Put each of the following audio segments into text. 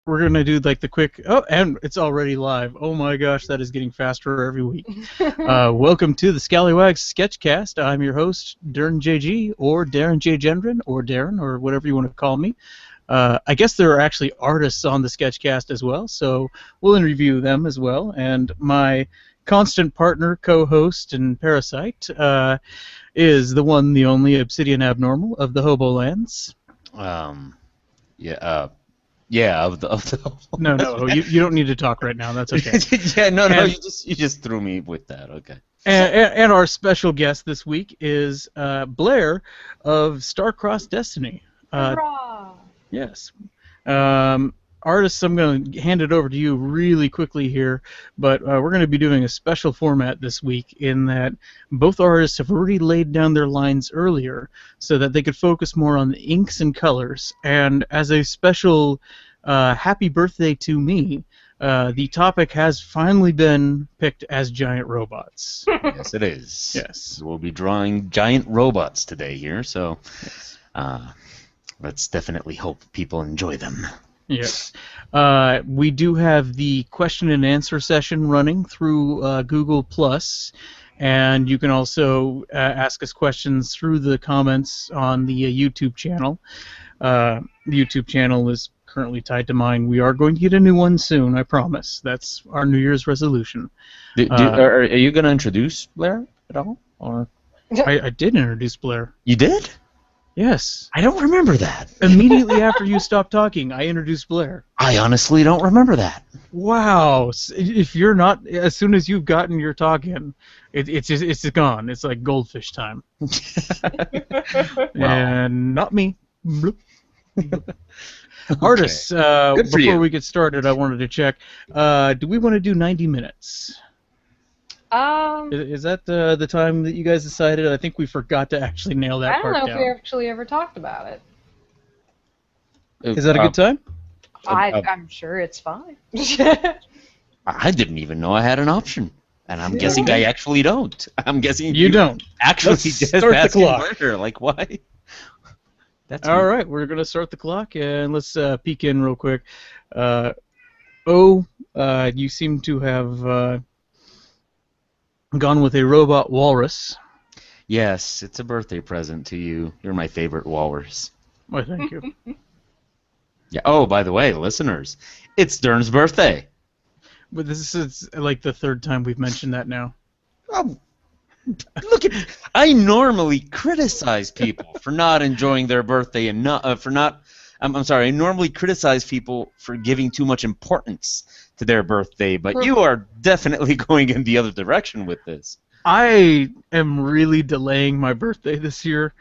we're going to do like the quick... Oh, and it's already live. Oh my gosh, that is getting faster every week. Welcome to the Scallywags Sketchcast. I'm your host, Dern JG, or Darren J. Gendron, or Darren, or whatever you want to call me. I guess there are actually artists on the Sketchcast as well, so we'll interview them as well. And my constant partner, co-host, and parasite is the one, the only Obsidian Abnormal of the Hobolands. Yeah, of the No, you don't need to talk right now. That's okay. Yeah, no, you just threw me with that. Okay. And our special guest this week is Blair of Star-Crossed Destiny. Yes. Artists, I'm going to hand it over to you really quickly here, but we're going to be doing a special format this week in that both artists have already laid down their lines earlier so that they could focus more on the inks and colors. And as a special happy birthday to me, the topic has finally been picked as giant robots. Yes, it is. Yes. We'll be drawing giant robots today here, so let's definitely hope people enjoy them. Yes. We do have the question and answer session running through Google+, and you can also ask us questions through the comments on the YouTube channel. The YouTube channel is currently tied to mine. We are going to get a new one soon, I promise. That's our New Year's resolution. Are you going to introduce Blair at all? Or I did introduce Blair. You did? Yes. I don't remember that. Immediately after you stopped talking, I introduced Blair. I honestly don't remember that. Wow. If you're not, as soon as you've gotten your talk in, it's gone. It's like goldfish time. And not me. Bloop. Artists, before we get started, I wanted to check. Do we want to do 90 minutes? Is that the time that you guys decided? I think we forgot to actually nail that part down. I don't know if we actually ever talked about it. Is that a good time? I'm sure it's fine. I didn't even know I had an option, and I'm guessing I actually don't. I'm guessing you don't. Actually, just start the clock. Later. Like why? That's all right. We're gonna start the clock, and let's peek in real quick. You seem to have gone with a robot walrus. Yes, it's a birthday present to you. You're my favorite walrus. Why, thank you. Yeah. Oh, by the way, listeners, it's Dern's birthday. But this is like the third time we've mentioned that now. Oh, look at! I normally criticize people for not enjoying their birthday and not for not. I'm sorry. I normally criticize people for giving too much importance to their birthday, but you are definitely going in the other direction with this. I am really delaying my birthday this year.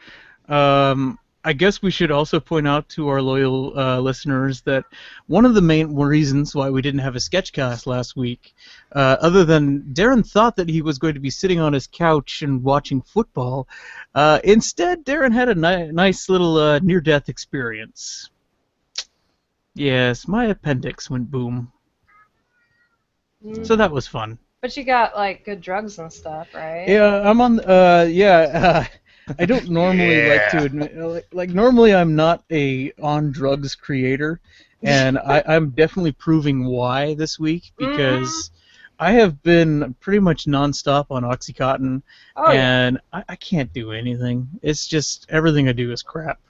I guess we should also point out to our loyal listeners that one of the main reasons why we didn't have a Sketchcast last week, other than Darren thought that he was going to be sitting on his couch and watching football, instead Darren had a nice little near-death experience. Yes, my appendix went boom. So that was fun. But you got like good drugs and stuff, right? Yeah, I'm on. I don't normally like to admit. Like normally, I'm not a on drugs creator, and I'm definitely proving why this week because I have been pretty much nonstop on OxyContin, and I can't do anything. It's just everything I do is crap.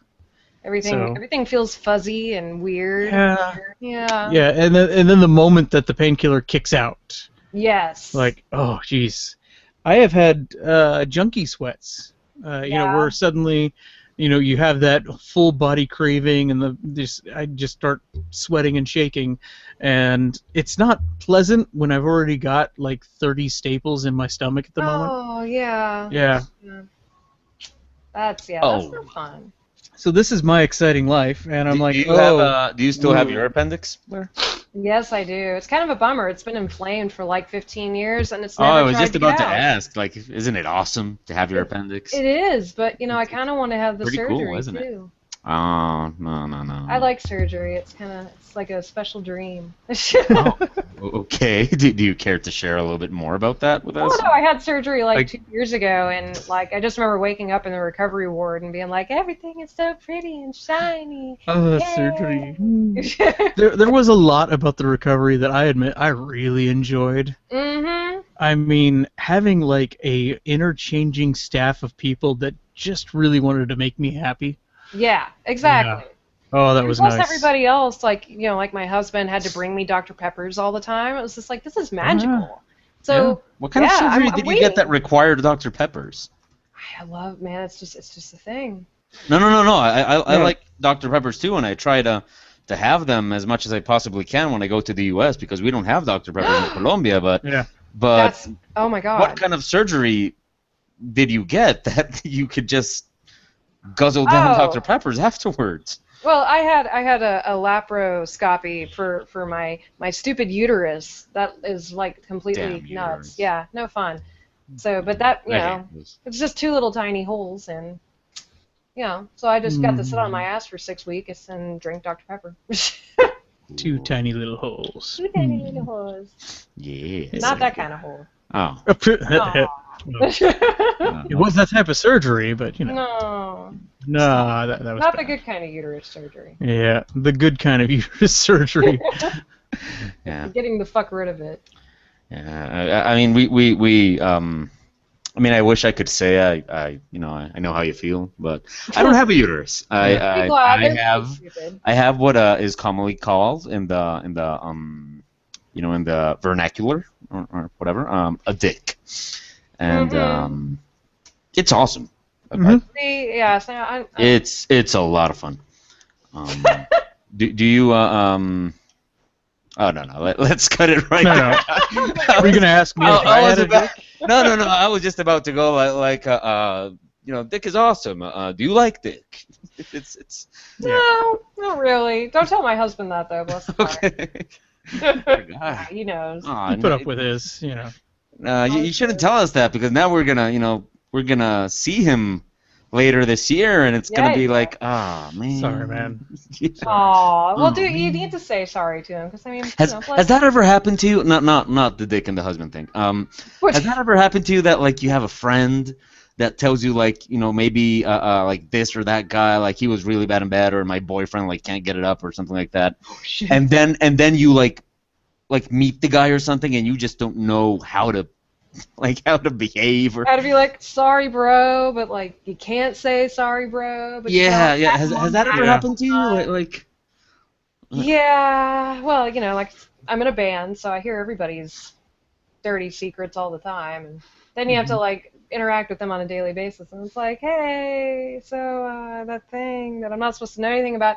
Everything feels fuzzy and weird. Yeah, and then the moment that the painkiller kicks out. Yes. Like, oh, jeez. I have had junkie sweats. Where suddenly, you have that full body craving, and I just start sweating and shaking, and it's not pleasant when I've already got like 30 staples in my stomach at the moment. Oh yeah. Yeah. That's not fun. So this is my exciting life, and I'm do you still have your appendix, Blair? Yes, I do. It's kind of a bummer. It's been inflamed for like 15 years, and it's never I was tried just to about get to out. ask. Like, isn't it awesome to have your appendix? It is, but I kind of want to have the Pretty surgery cool, isn't too. Oh, no. I like surgery. It's like a special dream. Oh, okay. Do you care to share a little bit more about that with us? Oh no, I had surgery like Like- 2 years ago, and like I just remember waking up in the recovery ward and being like, everything is so pretty and shiny. Oh, Yay. surgery. There was a lot about the recovery that I admit I really enjoyed. Mm-hmm. I mean, having like a interchanging staff of people that just really wanted to make me happy. Yeah, exactly. Oh, that And was plus nice. everybody else, like, like my husband had to bring me Dr. Peppers all the time. It was just like, this is magical. So, What kind of yeah, surgery I'm did you get that waiting. required Dr. Peppers? I love, man, it's just a thing. No. I Yeah. like Dr. Peppers too, and I try to have them as much as I possibly can when I go to the U.S. because we don't have Dr. Peppers in Colombia. But Yeah. That's, oh my God. what kind of surgery did you get that you could just guzzle down Oh. Dr. Peppers afterwards? Well, I had a laparoscopy for my stupid uterus. That is like completely Damn nuts. uterus. Yeah, no fun. So, but that, I hate those. it's just 2 little tiny holes, and so I just got to sit on my ass for 6 weeks and drink Dr. Pepper. 2 tiny little holes. 2 tiny little holes. Yes. Not that kind of hole. Oh. It was that type of surgery, but No, nah, that was not bad. the good kind of uterus surgery. Yeah, the good kind of uterus surgery. Yeah. Getting the fuck rid of it. Yeah. I mean, we I mean, I wish I could say I know how you feel, but I don't have a uterus. Be glad. They're have stupid. I have what is commonly called in the vernacular or whatever a dick, and it's awesome. See, yeah, so I, It's a lot of fun. Do you Oh no! Let's cut it right No, no. now. Were you gonna ask me if I had a dick? No. I was just about to go dick is awesome. Do you like dick? It's no, not really. Don't tell my husband that though. Bless his heart. okay. He knows. Aw, Put up with his, you shouldn't tell us that because now we're gonna see him later this year and it's gonna Yeah, be yeah. like, ah man. Sorry, man. Aw, well, Oh, dude, you need to say sorry to him because I mean, Has that ever happened to you? Not the dick and the husband thing. Has that ever happened to you that like you have a friend that tells you like maybe like this or that guy like he was really bad in bed or my boyfriend like can't get it up or something like that, and then you like meet the guy or something and you just don't know how to behave or How to be like sorry, bro, but like you can't say sorry, bro. But yeah. you know, Has that ever Yeah. happened to you like? Yeah, well, like I'm in a band, so I hear everybody's dirty secrets all the time, and then you have to like interact with them on a daily basis, and it's like, hey, so that thing that I'm not supposed to know anything about,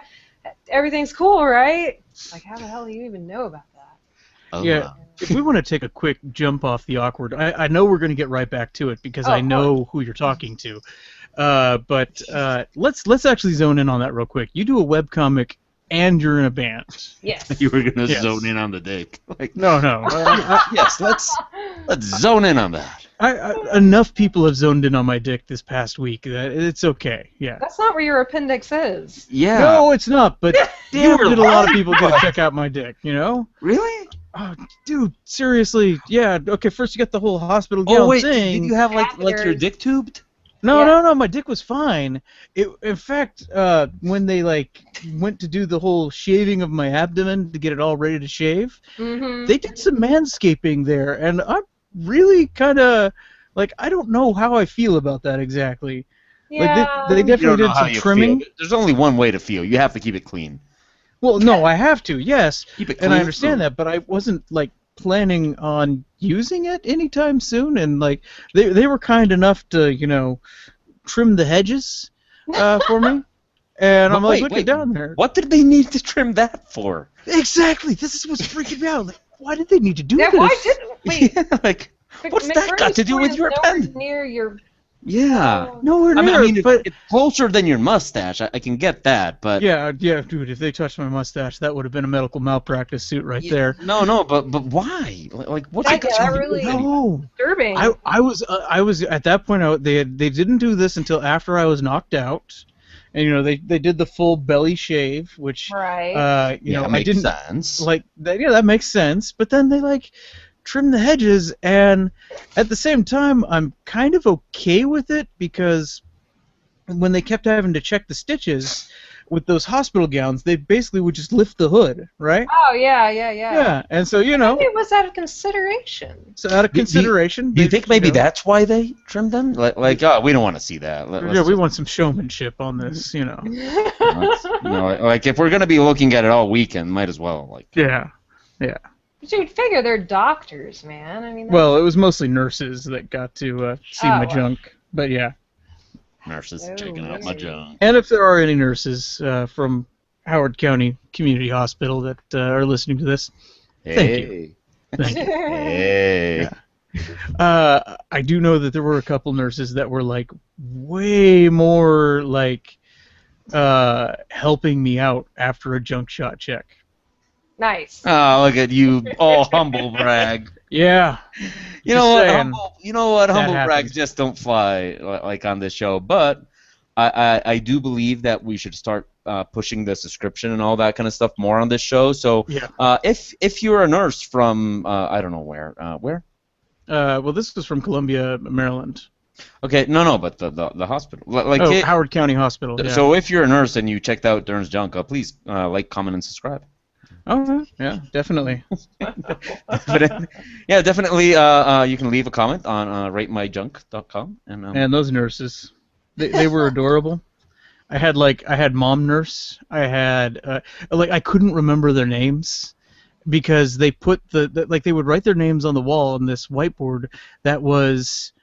everything's cool, right? Like, how the hell do you even know about that? Oh, Yeah. wow. If we want to take a quick jump off the awkward, I know we're going to get right back to it because Oh, I of know who you're talking to. But let's actually zone in on that real quick. You do a webcomic and you're in a band. Yes. You were gonna Yes. zone in on the dick. Like, No. yes, let's zone in on that. Enough people have zoned in on my dick this past week that it's okay. Yeah. That's not where your appendix is. Yeah. No, it's not. But You damn, were did a lot of lying. people go check out my dick? Really? Oh, dude, seriously. Yeah. Okay. First, you got the whole hospital Oh gown wait, thing. did you have like your Catheters. dick tubed? No, Yeah. no, my dick was fine. In fact, when they went to do the whole shaving of my abdomen to get it all ready to shave, Mm-hmm. they did some manscaping there, and I'm really kind of I don't know how I feel about that exactly. Yeah. They You definitely don't know did how some you trimming. feel. There's only one way to feel. You have to keep it clean. Well, no, I have to, yes, Keep it clean. and I understand that, but I wasn't planning on using it anytime soon, and they were kind enough to trim the hedges for me, and I'm like, look it down there. What did they need to trim that for? Exactly, this is what's freaking me out. Why did they need to do Yeah, this? why didn't wait? Yeah, like, what's that got to do with your appendix? Near your. Yeah. Nowhere I near, mean, but it's closer than your mustache. I can get that, but yeah, dude, if they touched my mustache, that would have been a medical malpractice suit right there. No, but why? Like, what's That- it got yeah, to that do really- with No, Disturbing. I was at that point. They didn't do this until after I was knocked out, and they did the full belly shave, which Right. I didn't sense. like. That makes sense. But then they trim the hedges, and at the same time, I'm kind of okay with it because when they kept having to check the stitches with those hospital gowns, they basically would just lift the hood, right? Oh yeah. Yeah, and so Maybe it was out of consideration. So out of consideration, do you think maybe that's why they trimmed them? Like, oh, we don't want to see that. We want some showmanship on this, Like if we're gonna be looking at it all weekend, might as well Yeah. But you'd figure they're doctors, man. I mean. Well, it was mostly nurses that got to see my junk, but yeah. Nurses checking out my junk. And if there are any nurses from Howard County Community Hospital that are listening to this, thank you. Thank you. Hey. Yeah. I do know that there were a couple nurses that were way more helping me out after a junk shot check. Nice. Oh, look at you, all humble brag. Yeah. You know what? Humble brags just don't fly on this show. But I do believe that we should start pushing the subscription and all that kind of stuff more on this show. So if you're a nurse from I don't know where. Well, this was from Columbia, Maryland. Okay, no, but the hospital, Howard County Hospital. Yeah. So if you're a nurse and you checked out Dern's junk, please comment, and subscribe. Oh yeah, definitely. Yeah, definitely. You can leave a comment on ratemyjunk.com. And those nurses, they were adorable. I had mom nurse. I had I couldn't remember their names because they put they would write their names on the wall on this whiteboard that was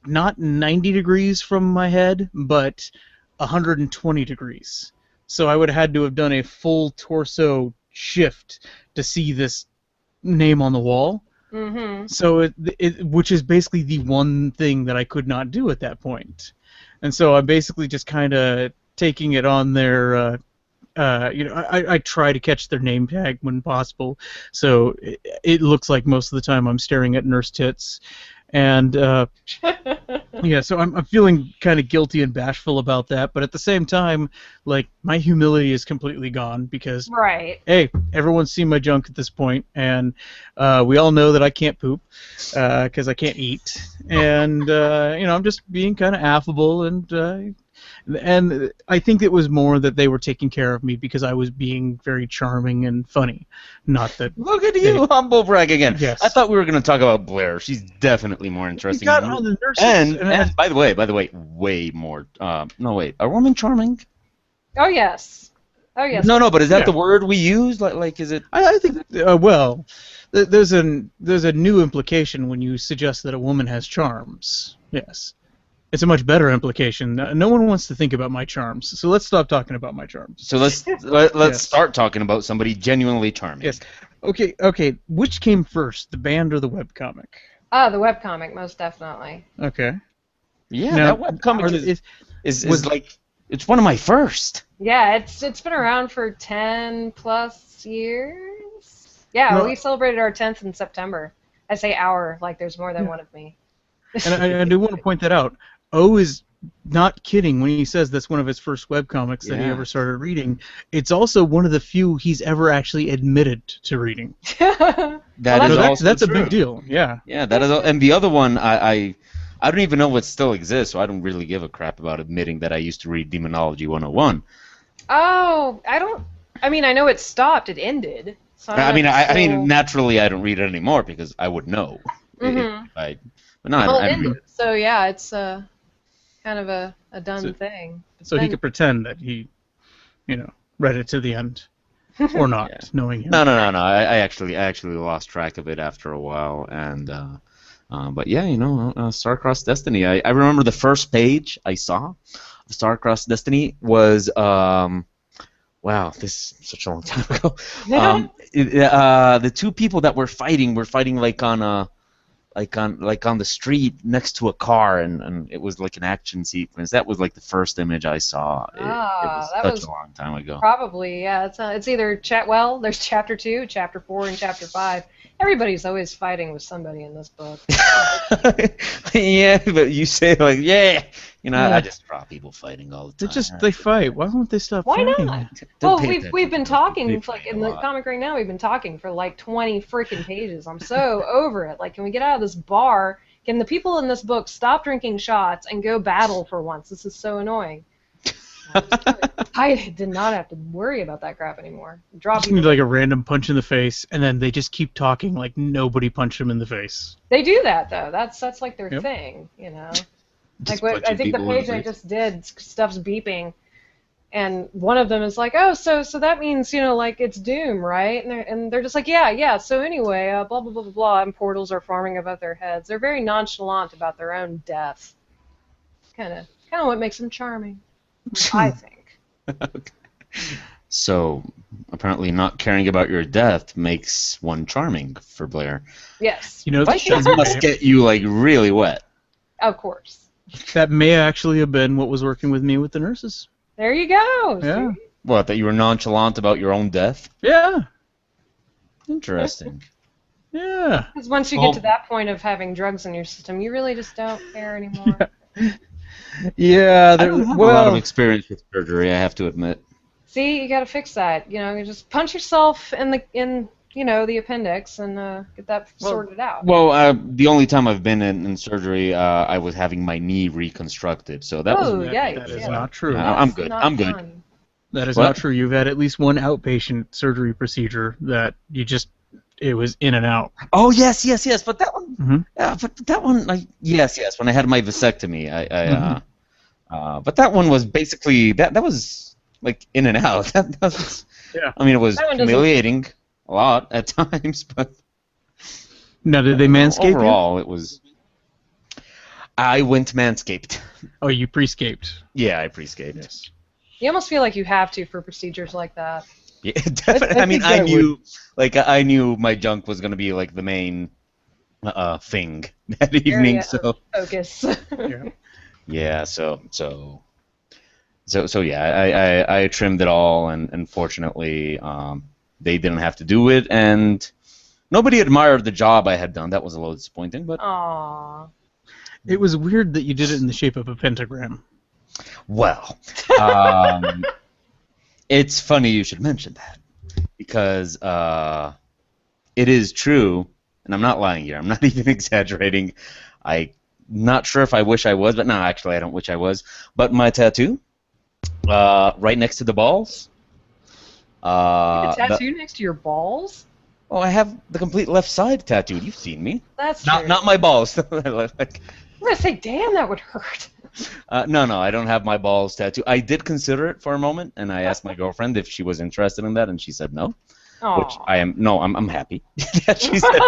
not 90 degrees from my head, but 120 degrees. So I would have had to have done a full torso shift to see this name on the wall. Mm-hmm. So which is basically the one thing that I could not do at that point. And so I'm basically just kind of taking it on their, I try to catch their name tag when possible. So it looks like most of the time I'm staring at nurse tits. And yeah, so I'm feeling kind of guilty and bashful about that, but at the same time, my humility is completely gone because hey, everyone's seen my junk at this point, and we all know that I can't poop because I can't eat, and I'm just being kind of affable, and I think it was more that they were taking care of me because I was being very charming and funny, not that. Look at you, humble brag again. Yes. I thought we were going to talk about Blair. She's definitely more interesting. You got on the nurses. And by the way, way more. No, wait. Are women charming? Oh yes. No, but is that the word we use? Is it? I think. Well, there's a new implication when you suggest that a woman has charms. Yes. It's a much better implication. No one wants to think about my charms, so let's stop talking about my charms. So let's start talking about somebody genuinely charming. Yes. Okay. Which came first, the band or the webcomic? The webcomic, most definitely. Okay. Yeah, that webcomic is it's one of my first. Yeah, it's been around for 10 plus years. Yeah, we celebrated our 10th in September. I say our, like there's more than one of me. And I do want to point that out. O is not kidding when he says that's one of his first webcomics that he ever started reading. It's also one of the few he's ever actually admitted to reading. That's a big deal. Yeah. Yeah, that is. And the other one, I don't even know if it still exists, so I don't really give a crap about admitting that I used to read Demonology 101. Oh, I mean, I know it stopped. It ended. So I mean, naturally, I don't read it anymore because I would know. Mm-hmm. But no, I don't read it. So yeah, it's kind of a done thing. So he could pretend that he, read it to the end, or not, knowing him. No. I actually lost track of it after a while, and but yeah, Star-Crossed Destiny. I remember the first page I saw of Star-Crossed Destiny was wow, this is such a long time ago. The two people that were fighting on the street next to a car, and it was like an action sequence. That was like the first image I saw. It was such a long time ago. Probably, yeah. It's either there's chapter 2, chapter 4, and chapter 5. Everybody's always fighting with somebody in this book. Yeah, but you say like, yeah, you know, Yeah. I just draw people fighting all the time. They fight. Why won't they stop Why fighting? not? Don't Well, pay we've attention been to them. talking They like fight in a the lot. comic right now. We've been talking for like 20 freaking pages. I'm so over it. Like, can we get out of this bar? Can the people in this book stop drinking shots and go battle for once? This is so annoying. I did not have to worry about that crap anymore. Drop Just need like a random punch in the face, and then they just keep talking like nobody punched them in the face. They do that though. That's like their Yep. thing, you know. Just Like what I punching think the people in page I face. just did, stuff's beeping, and one of them is like, "Oh, so that means like it's doom, right?" And they're just like, "Yeah." So anyway, blah blah blah blah blah, and portals are forming above their heads. They're very nonchalant about their own death. Kind of what makes them charming, I think. So apparently, not caring about your death makes one charming for Blair. Yes, You know, Vikings must get you like really wet. of course. that may actually have been what was working with me with the nurses. There you go. Yeah. See? What? That you were nonchalant about your own death? Yeah. Interesting. Yeah. Because once you get to that point of having drugs in your system, you really just don't care anymore. Yeah. I don't have a lot of experience with surgery, I have to admit. See, you got to fix that. You just punch yourself in the appendix and get that sorted out. Well, the only time I've been in surgery, I was having my knee reconstructed, so that was. Yikes! that is yeah. not true. I'm That's good. not I'm good. fun. That is What? not true. You've had at least one outpatient surgery procedure that it was in and out. Oh yes, but that one, Mhm. but that one, like yes, when I had my vasectomy, but that one was basically that was like in and out. That was, Yeah. I mean, it was That one doesn't- humiliating a lot at times, but Now, did they manscape overall, it was. I went manscaped. you? Oh, you pre-scaped. Yeah, I pre-scaped. Yes. You almost feel like you have to for procedures like that. Yeah, definitely. I mean, think that I knew my junk was gonna be like the main thing that evening. Area So of focus. Yeah. yeah, so yeah, I trimmed it all, and fortunately, they didn't have to do it, and nobody admired the job I had done. That was a little disappointing, but Aww. It was weird that you did it in the shape of a pentagram. well, it's funny you should mention that because it is true, and I'm not lying here. I'm not even exaggerating. I'm not sure if I wish I was, but no, actually, I don't wish I was. But my tattoo, right next to the balls. A tattoo next to your balls? Oh, I have the complete left side tattooed. You've seen me. That's true. Not my balls. Like, I'm gonna say, damn, that would hurt. no, I don't have my balls tattooed. I did consider it for a moment, and I asked my girlfriend if she was interested in that, and she said no. Which Aw. I am. No, I'm happy. She said,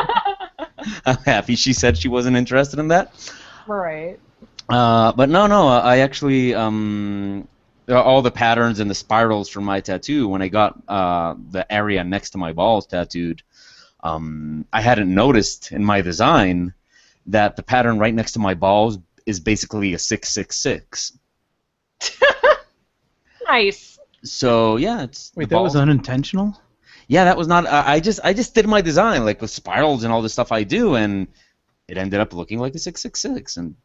I'm happy. She said she wasn't interested in that. Right. But no. I actually all the patterns and the spirals from my tattoo. When I got the area next to my balls tattooed, I hadn't noticed in my design that the pattern right next to my balls is basically a 666. Nice. So yeah, it's Wait, the that was balls. unintentional? Yeah, that was not. I just did my design like with spirals and all the stuff I do, and it ended up looking like a 666, and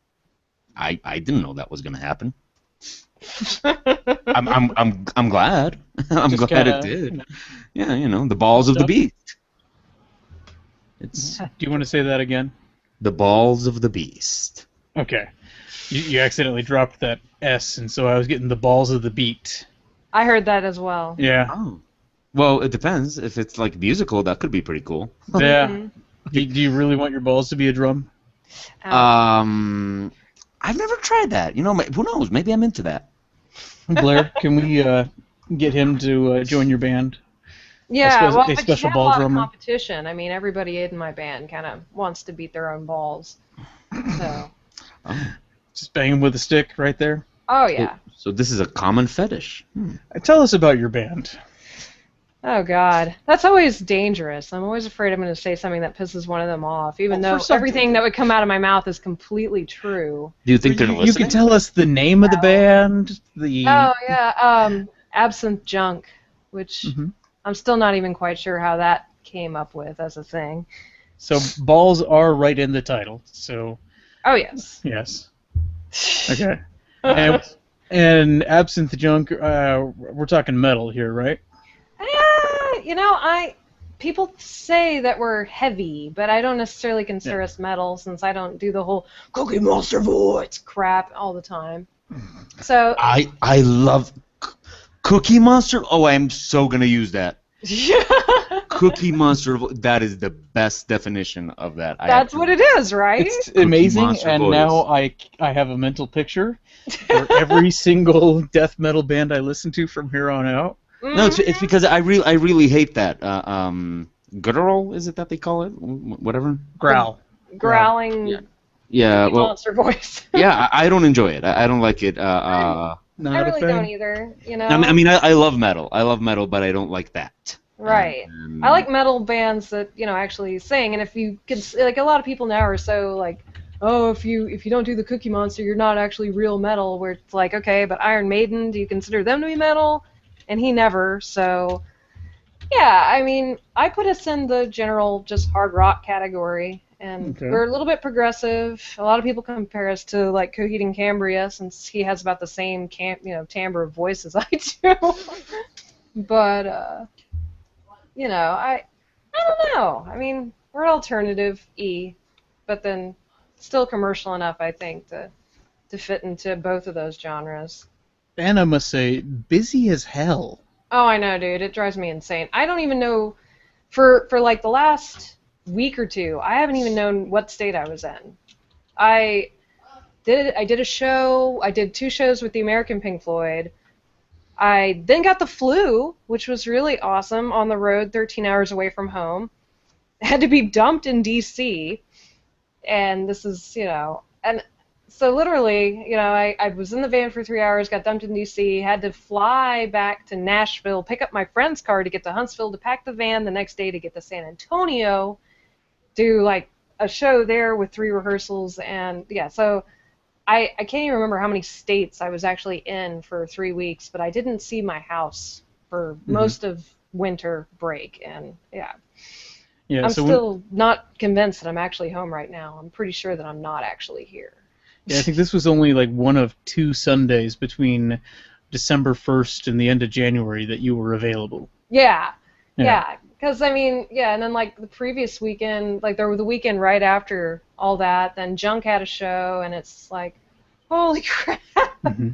I didn't know that was gonna happen. I'm glad. I'm Just glad kinda, it did. you know. Yeah, the balls of the Stuff. beast. It's Do you want to say that again? the balls of the beast. Okay. You accidentally dropped that S, and so I was getting the balls of the beat. I heard that as well. Yeah. Oh, well, it depends. If it's like musical, that could be pretty cool. Yeah. Mhm. Do you really want your balls to be a drum? I've never tried that. Who knows? Maybe I'm into that. Blair, can we get him to join your band? Yeah, a well, but special you have ball a lot drummer? of competition. I mean, everybody in my band kind of wants to beat their own balls. So, Oh, Just bang him with a stick right there. oh yeah. so this is a common fetish. Tell us about your band. Oh God, that's always dangerous. I'm always afraid I'm going to say something that pisses one of them off, even Well, though for some- everything that would come out of my mouth is completely true. Do you think they're You listening? can tell us the name of the band. Oh yeah, Absinthe Junk, which Mhm. I'm still not even quite sure how that came up with as a thing. So balls are right in the title. So. Oh yes. Yes. Okay. And absinthe junk. We're talking metal here, right? People say that we're heavy, but I don't necessarily consider us metal since I don't do the whole Cookie Monster voice crap all the time. So I love Cookie Monster. Oh, I'm so gonna use that. Cookie Monster. That is the best definition of that. That's what it is, right? It's amazing, and voice. Now I have a mental picture for every single death metal band I listen to from here on out. No, it's because I really hate that. Guttural, is it that they call it? Whatever. Growl. Growling. Yeah. Well, monster voice. Yeah, I don't enjoy it. I don't like it. I really don't either. I mean, I love metal. I love metal, but I don't like that. Right. I like metal bands that actually sing, and if you can, like, a lot of people now are so like, oh, if you don't do the Cookie Monster, you're not actually real metal. Where it's like, okay, but Iron Maiden, do you consider them to be metal? And he never. So, yeah, I mean, I put us in the general just hard rock category, and we're a little bit progressive. A lot of people compare us to like Coheed and Cambria, since he has about the same timbre of voice as I do. But I don't know. I mean, we're alternative but then still commercial enough, I think, to fit into both of those genres. And I must say, busy as hell. Oh, I know, dude. It drives me insane. I don't even know, for like the last week or two, I haven't even known what state I was in. I did a show. I did 2 shows with the American Pink Floyd. I then got the flu, which was really awesome, on the road, 13 hours away from home. I had to be dumped in D.C., and this is, and so literally, I was in the van for 3 hours, got dumped in D.C., had to fly back to Nashville, pick up my friend's car to get to Huntsville, to pack the van the next day to get to San Antonio, do like a show there with 3 rehearsals, and yeah, so I can't even remember how many states I was actually in for 3 weeks, but I didn't see my house for most of winter break, and yeah. I'm still not convinced that I'm actually home right now. I'm pretty sure that I'm not actually here. Yeah, I think this was only like one of 2 Sundays between December 1st and the end of January that you were available. Yeah. Because, I mean, and then like the previous weekend, like there was the weekend right after all that, then Junk had a show, and it's like, holy crap. I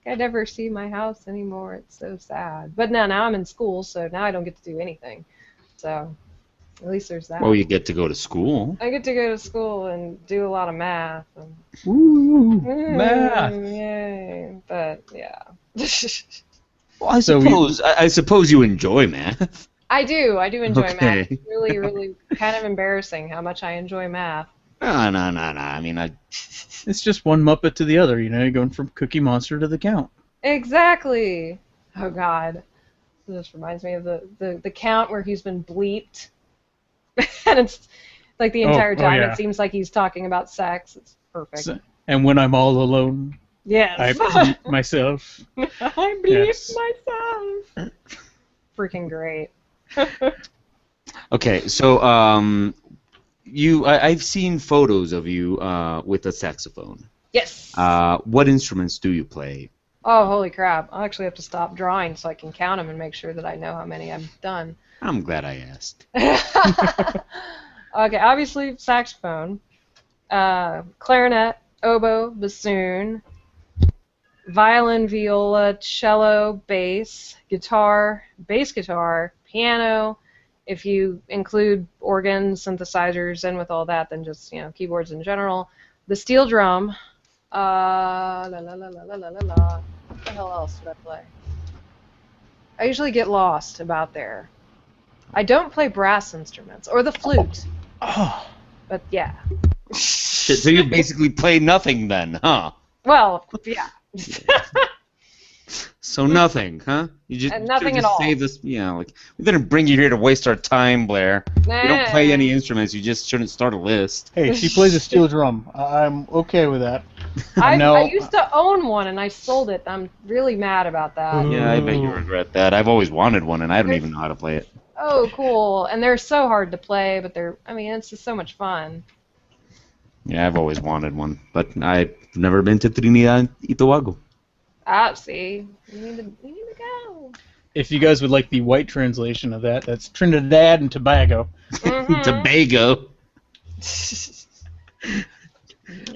never see my house anymore. It's so sad. But now I'm in school, so now I don't get to do anything. So at least there's that. Well, you get to go to school. I get to go to school and do a lot of math. Math! Yay. But, yeah. Well, I suppose you enjoy math. I do enjoy math. It's really, really kind of embarrassing how much I enjoy math. No. I mean, it's just one Muppet to the other, you're going from Cookie Monster to the Count. Exactly. Oh, God. This reminds me of the Count where he's been bleeped. And it's like the entire time it seems like he's talking about sex. It's perfect. And when I'm all alone, yes. I bleep myself. I bleep myself. Freaking great. Okay, so I've seen photos of you with a saxophone. Yes. What instruments do you play? Oh, holy crap. I'll actually have to stop drawing so I can count them and make sure that I know how many I've done. I'm glad I asked. Okay, obviously saxophone, clarinet, oboe, bassoon, violin, viola, cello, bass guitar, piano. If you include organs, synthesizers, and with all that, then just keyboards in general. The steel drum. What the hell else did I play? I usually get lost about there. I don't play brass instruments or the flute. Oh. But yeah. So you basically play nothing then, huh? Well, yeah. So nothing, huh? You just nothing at all. say this, we didn't bring you here to waste our time, Blair. You don't play any instruments. You just shouldn't start a list. Hey, she plays a steel drum. I'm okay with that. I used to own one and I sold it. I'm really mad about that. Yeah, I bet you regret that. I've always wanted one and I don't even know how to play it. oh, cool. And they're so hard to play, but it's just so much fun. Yeah, I've always wanted one, but I've never been to Trinidad and Tobago. Ah, see, we need to go. If you guys would like the white translation of that, that's Trinidad and Tobago. Mm-hmm. Tobago.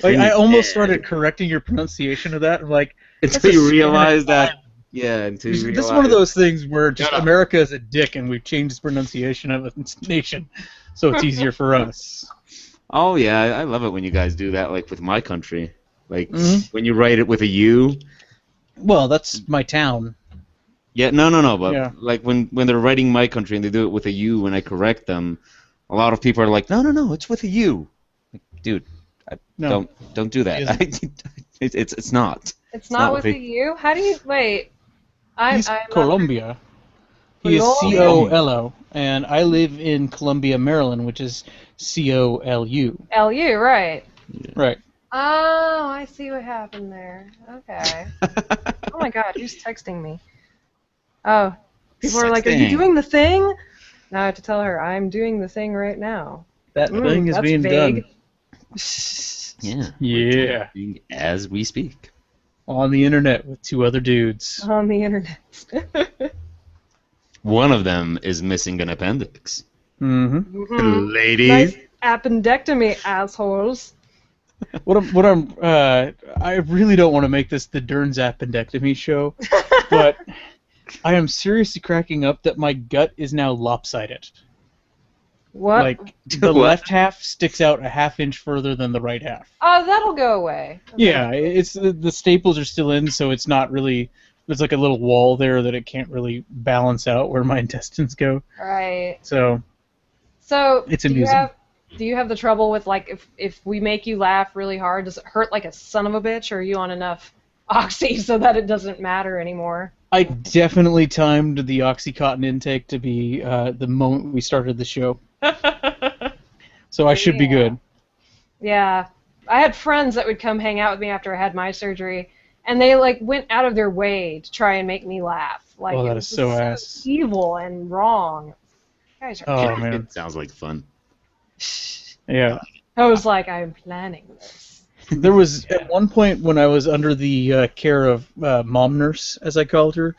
Like, I almost started correcting your pronunciation of that. I'm like, until you realize that. Yeah, until you realize. This is one of those things where just America is a dick, and we've changed the pronunciation of its nation, so it's easier for us. Oh yeah, I love it when you guys do that, like with my country, like when you write it with a U. Well, that's my town. Yeah, no, but like when they're writing my country and they do it with a U, when I correct them, a lot of people are like, no, it's with a U. Like, dude, don't do that. It's not. It's not with a U. How do you wait? He's Colombia. He is C-O-L-O, and I live in Columbia, Maryland, which is C-O-L-U. L-U, right. Yeah. Right. Oh, I see what happened there. Okay. Oh my God, who's texting me? Oh, people are like, are you doing the thing? Now I have to tell her, I'm doing the thing right now. That thing is being vague. done. Yeah. As we speak. On the internet with two other dudes. On the internet. One of them is missing an appendix. Mm-hmm. Ladies. Nice appendectomy, assholes. I really don't want to make this the Dern's appendectomy show, but I am seriously cracking up that my gut is now lopsided. What? Like, the left half sticks out a half inch further than the right half. Oh, that'll go away. Okay. Yeah, it's the staples are still in, so it's not really. There's like a little wall there that it can't really balance out where my intestines go. Right. So it's amusing. Do you have the trouble with, like, if we make you laugh really hard, does it hurt like a son of a bitch, or are you on enough oxy so that it doesn't matter anymore? I definitely timed the OxyContin intake to be the moment we started the show. So I should be good. Yeah. I had friends that would come hang out with me after I had my surgery, and they, like, went out of their way to try and make me laugh. Like, that is so ass. Evil and wrong. You guys are man. It sounds like fun. Yeah. I was like, I'm planning this. There was at one point when I was under the care of mom nurse, as I called her,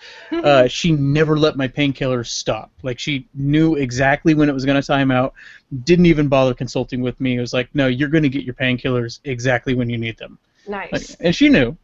she never let my painkillers stop. Like, she knew exactly when it was going to time out, didn't even bother consulting with me. It was like, no, you're going to get your painkillers exactly when you need them. Nice. Like, and she knew.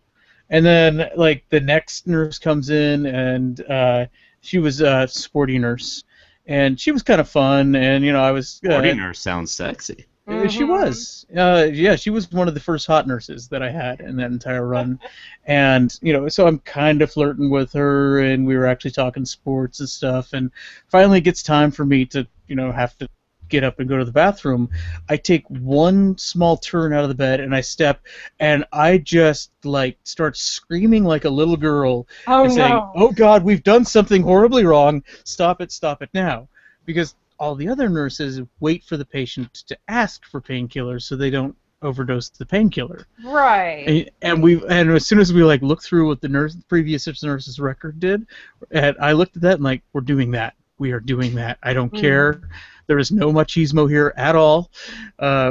And then, like, the next nurse comes in, and she was a sporty nurse. And she was kind of fun, and, I was... Sporty nurse sounds sexy. She was. Yeah, she was one of the first hot nurses that I had in that entire run. And, so I'm kind of flirting with her, and we were actually talking sports and stuff. And finally it gets time for me to, have to get up and go to the bathroom. I take one small turn out of the bed, and I step, and I just, like, start screaming like a little girl and saying, oh, God, we've done something horribly wrong. Stop it as because all the other nurses wait for the patient to ask for painkillers so they don't overdose the painkiller. Right. And as soon as we look through what the previous nurse's record did, and I looked at that and we're doing that. We are doing that. I don't care. There is no machismo here at all.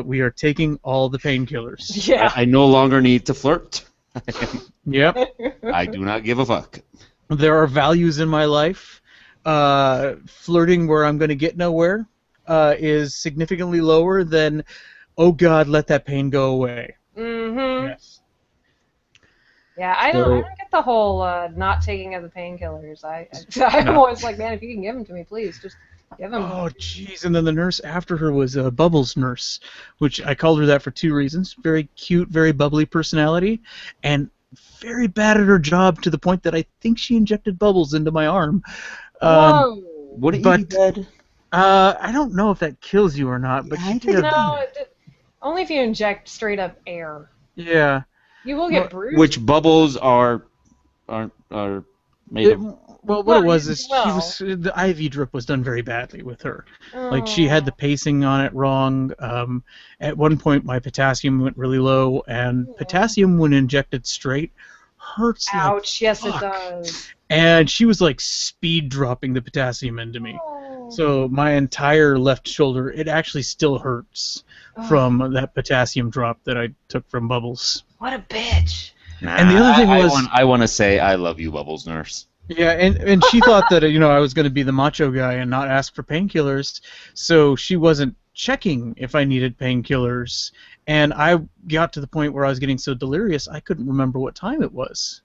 We are taking all the painkillers. Yeah. I no longer need to flirt. Yep. I do not give a fuck. There are values in my life. Flirting where I'm going to get nowhere is significantly lower than, oh God, let that pain go away. Mm-hmm. Yes. Yeah, I don't get the whole not taking of the painkillers. I'm always like, man, if you can give them to me, please, just give them. Oh, jeez. And then the nurse after her was a Bubbles nurse, which I called her that for two reasons. Very cute, very bubbly personality, and very bad at her job to the point that I think she injected bubbles into my arm. Whoa. What are you dead? I don't know if that kills you or not, but she did. Only if you inject straight up air. Yeah. You will get bruised. Which bubbles are made of? Well, what it was is the IV drip was done very badly with her. Oh. Like, she had the pacing on it wrong. At one point, my potassium went really low, and potassium, when injected straight, hurts. Ouch! Like yes, fuck. it does. And she was speed dropping the potassium into me. Oh. So my entire left shoulder, it actually still hurts from that potassium drop that I took from Bubbles. What a bitch. Nah, And the other thing was, I want to say I love you, Bubbles Nurse. yeah, and she thought that I was going to be the macho guy and not ask for painkillers, so she wasn't checking if I needed painkillers. And I got to the point where I was getting so delirious I couldn't remember what time it was.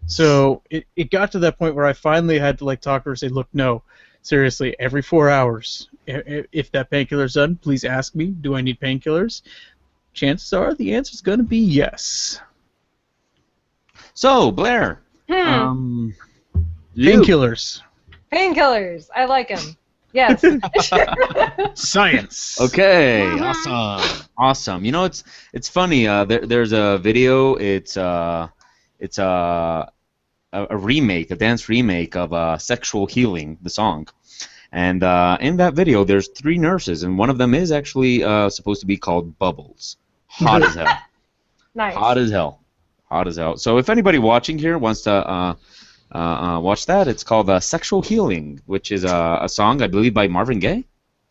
So it got to that point where I finally had to talk to her and say, look, no, seriously, every 4 hours, if that painkiller's done, please ask me, do I need painkillers? Chances are the answer's going to be yes. So, Blair, Painkillers. Painkillers. I like them. Yes. Science. Okay, awesome. You know, it's funny. There's a video. It's a remake, a dance remake of "Sexual Healing," the song. And in that video, there's 3 nurses, and one of them is actually supposed to be called Bubbles. Hot as hell. Nice. Hot as hell. Hot as hell. So if anybody watching here wants to watch that, it's called "Sexual Healing," which is a song, I believe, by Marvin Gaye.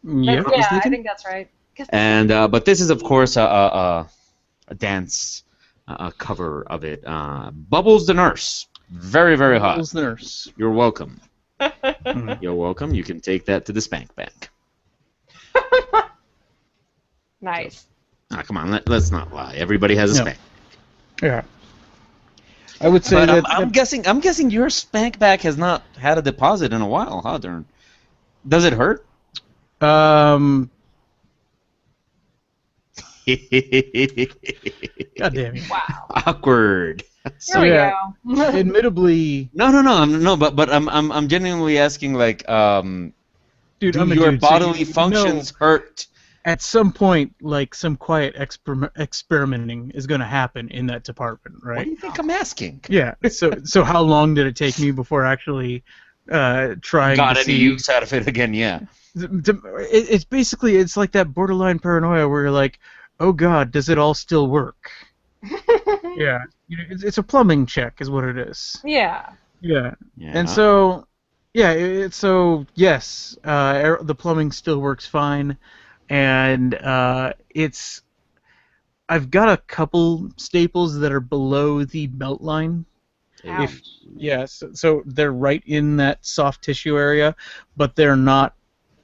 Yeah, I think that's right. And but this is, of course, a dance cover of it. Bubbles the Nurse. Very, very hot. Bubbles the Nurse. You're welcome. You're welcome. You can take that to the spank bank. Nice. Come on, let's not lie. Everybody has a spank. Yeah. I would say But that I'm guessing your spank back has not had a deposit in a while, huh, Dern? Does it hurt? God damn it. Wow. Awkward. There we go. Admittedly, No, but I'm genuinely asking, dude, do I'm a your dude, bodily functions hurt? At some point, some quiet experimenting is going to happen in that department, right? What do you think I'm asking? Yeah. So how long did it take me before actually trying Got to any see? use out of it again? Yeah. It's basically like that borderline paranoia where you're like, oh God, does it all still work? Yeah. It's a plumbing check, is what it is. Yeah. Yeah. And so, yeah. So yes, the plumbing still works fine. And I've got a couple staples that are below the melt line. So they're right in that soft tissue area, but they're not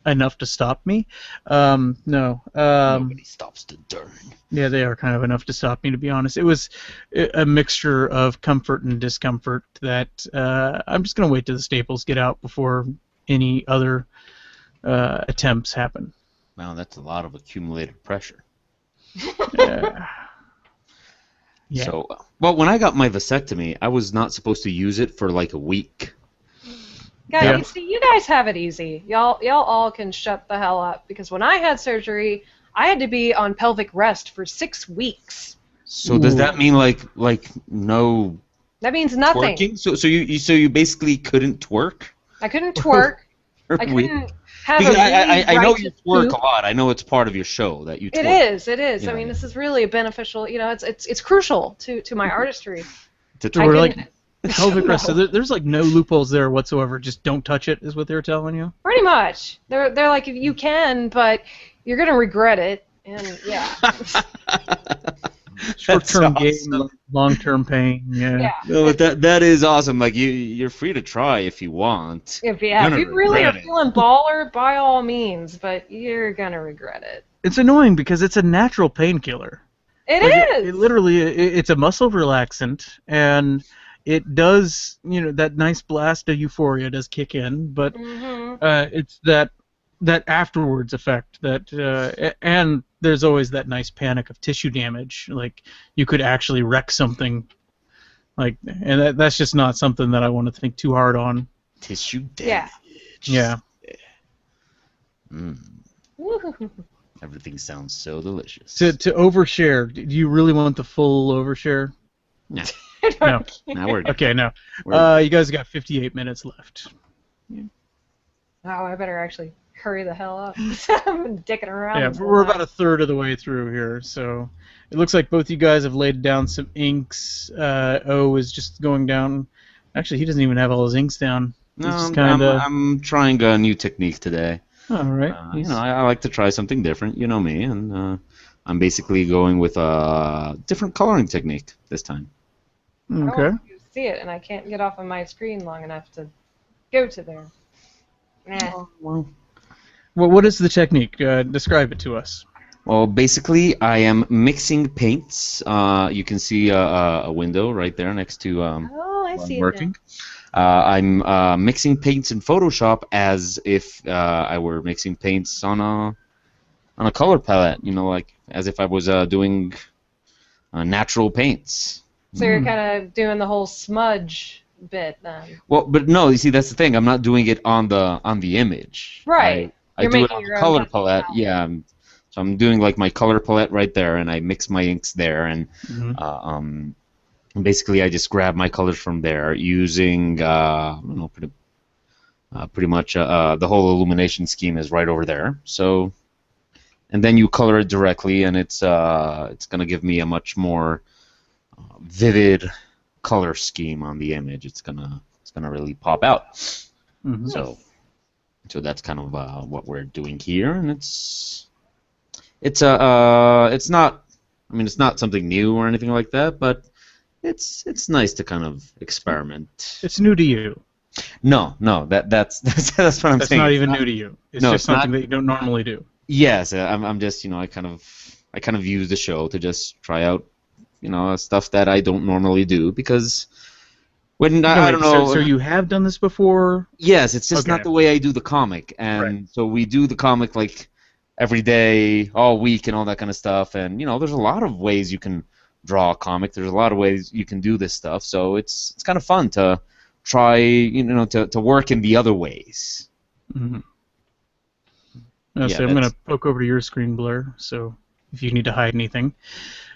enough to stop me. No. Nobody stops the Dern. Yeah, they are kind of enough to stop me, to be honest. It was a mixture of comfort and discomfort that I'm just going to wait till the staples get out before any other attempts happen. Wow, that's a lot of accumulated pressure. Yeah. So, well, when I got my vasectomy, I was not supposed to use it for like a week. Guys, you see, you guys have it easy. Y'all all can shut the hell up, because when I had surgery, I had to be on pelvic rest for 6 weeks. So does that mean like no? That means nothing. Twerking? So you basically couldn't twerk? I couldn't twerk. I couldn't have because a really I know you twerk poop. a lot. I know it's part of your show that you twerk. It is. Yeah, I mean, this is really a beneficial. It's crucial to my artistry. So we're like pelvic rest. So there's no loopholes there whatsoever. Just don't touch it, is what they're telling you. Pretty much. They're like, you can, but you're gonna regret it. And yeah. Short-term gain, long-term pain. Yeah. No, but that is awesome. Like you're free to try if you want. If you really are feeling baller, by all means, but you're gonna regret it. It's annoying because it's a natural painkiller. It is. It literally, it's a muscle relaxant, and it does, that nice blast of euphoria does kick in, but it's that afterwards effect that, and there's always that nice panic of tissue damage, like you could actually wreck something, and that's just not something that I want to think too hard on. Tissue damage. Yeah. Everything sounds so delicious. To overshare, do you really want the full overshare? No. No. Now we're good. Okay, no. You guys got 58 minutes left. Oh, I better actually hurry the hell up. I'm dicking around. Yeah, we're about a third of the way through here, so it looks like both you guys have laid down some inks. O is just going down. Actually, he doesn't even have all his inks down. No, I'm trying a new technique today. All right. I like to try something different. You know me, and I'm basically going with a different coloring technique this time. Okay. I want to see it, and I can't get off of my screen long enough to go to there. Nah. Well, What is the technique? Describe it to us. Well, basically, I am mixing paints. You can see a window right there next to Oh, I where see I'm it working. I'm mixing paints in Photoshop as if I were mixing paints on a color palette. Like as if I was doing natural paints. now. So you're kind of doing the whole smudge bit then. Well, but no, you see, that's the thing. I'm not doing it on the image. Right. I You're do it making on the your own color custom palette. palette. Yeah. So I'm doing like my color palette right there, and I mix my inks there, and basically I just grab my colors from there using I don't know, pretty much the whole illumination scheme is right over there. So, and then you color it directly, and it's gonna give me a much more vivid color scheme on the image. It's gonna really pop out. Mm-hmm. So that's kind of what we're doing here, and it's not, I mean, it's not something new or anything like that, but it's nice to kind of experiment. It's new to you. No, that's what I'm saying. That's not even new to you. It's No, just it's something not. that you don't normally do. Yes, I'm just, I kind of use the show to just try out, stuff that I don't normally do, because when I don't know. So you have done this before? Yes, it's just Okay. not the way I do the comic, and Right. so we do the comic like every day, all week, and all that kind of stuff. And there's a lot of ways you can draw a comic. There's a lot of ways you can do this stuff. So it's kind of fun to try, to work in the other ways. Mm-hmm. Yeah, So I'm going to poke over to your screen, Blair, so if you need to hide anything.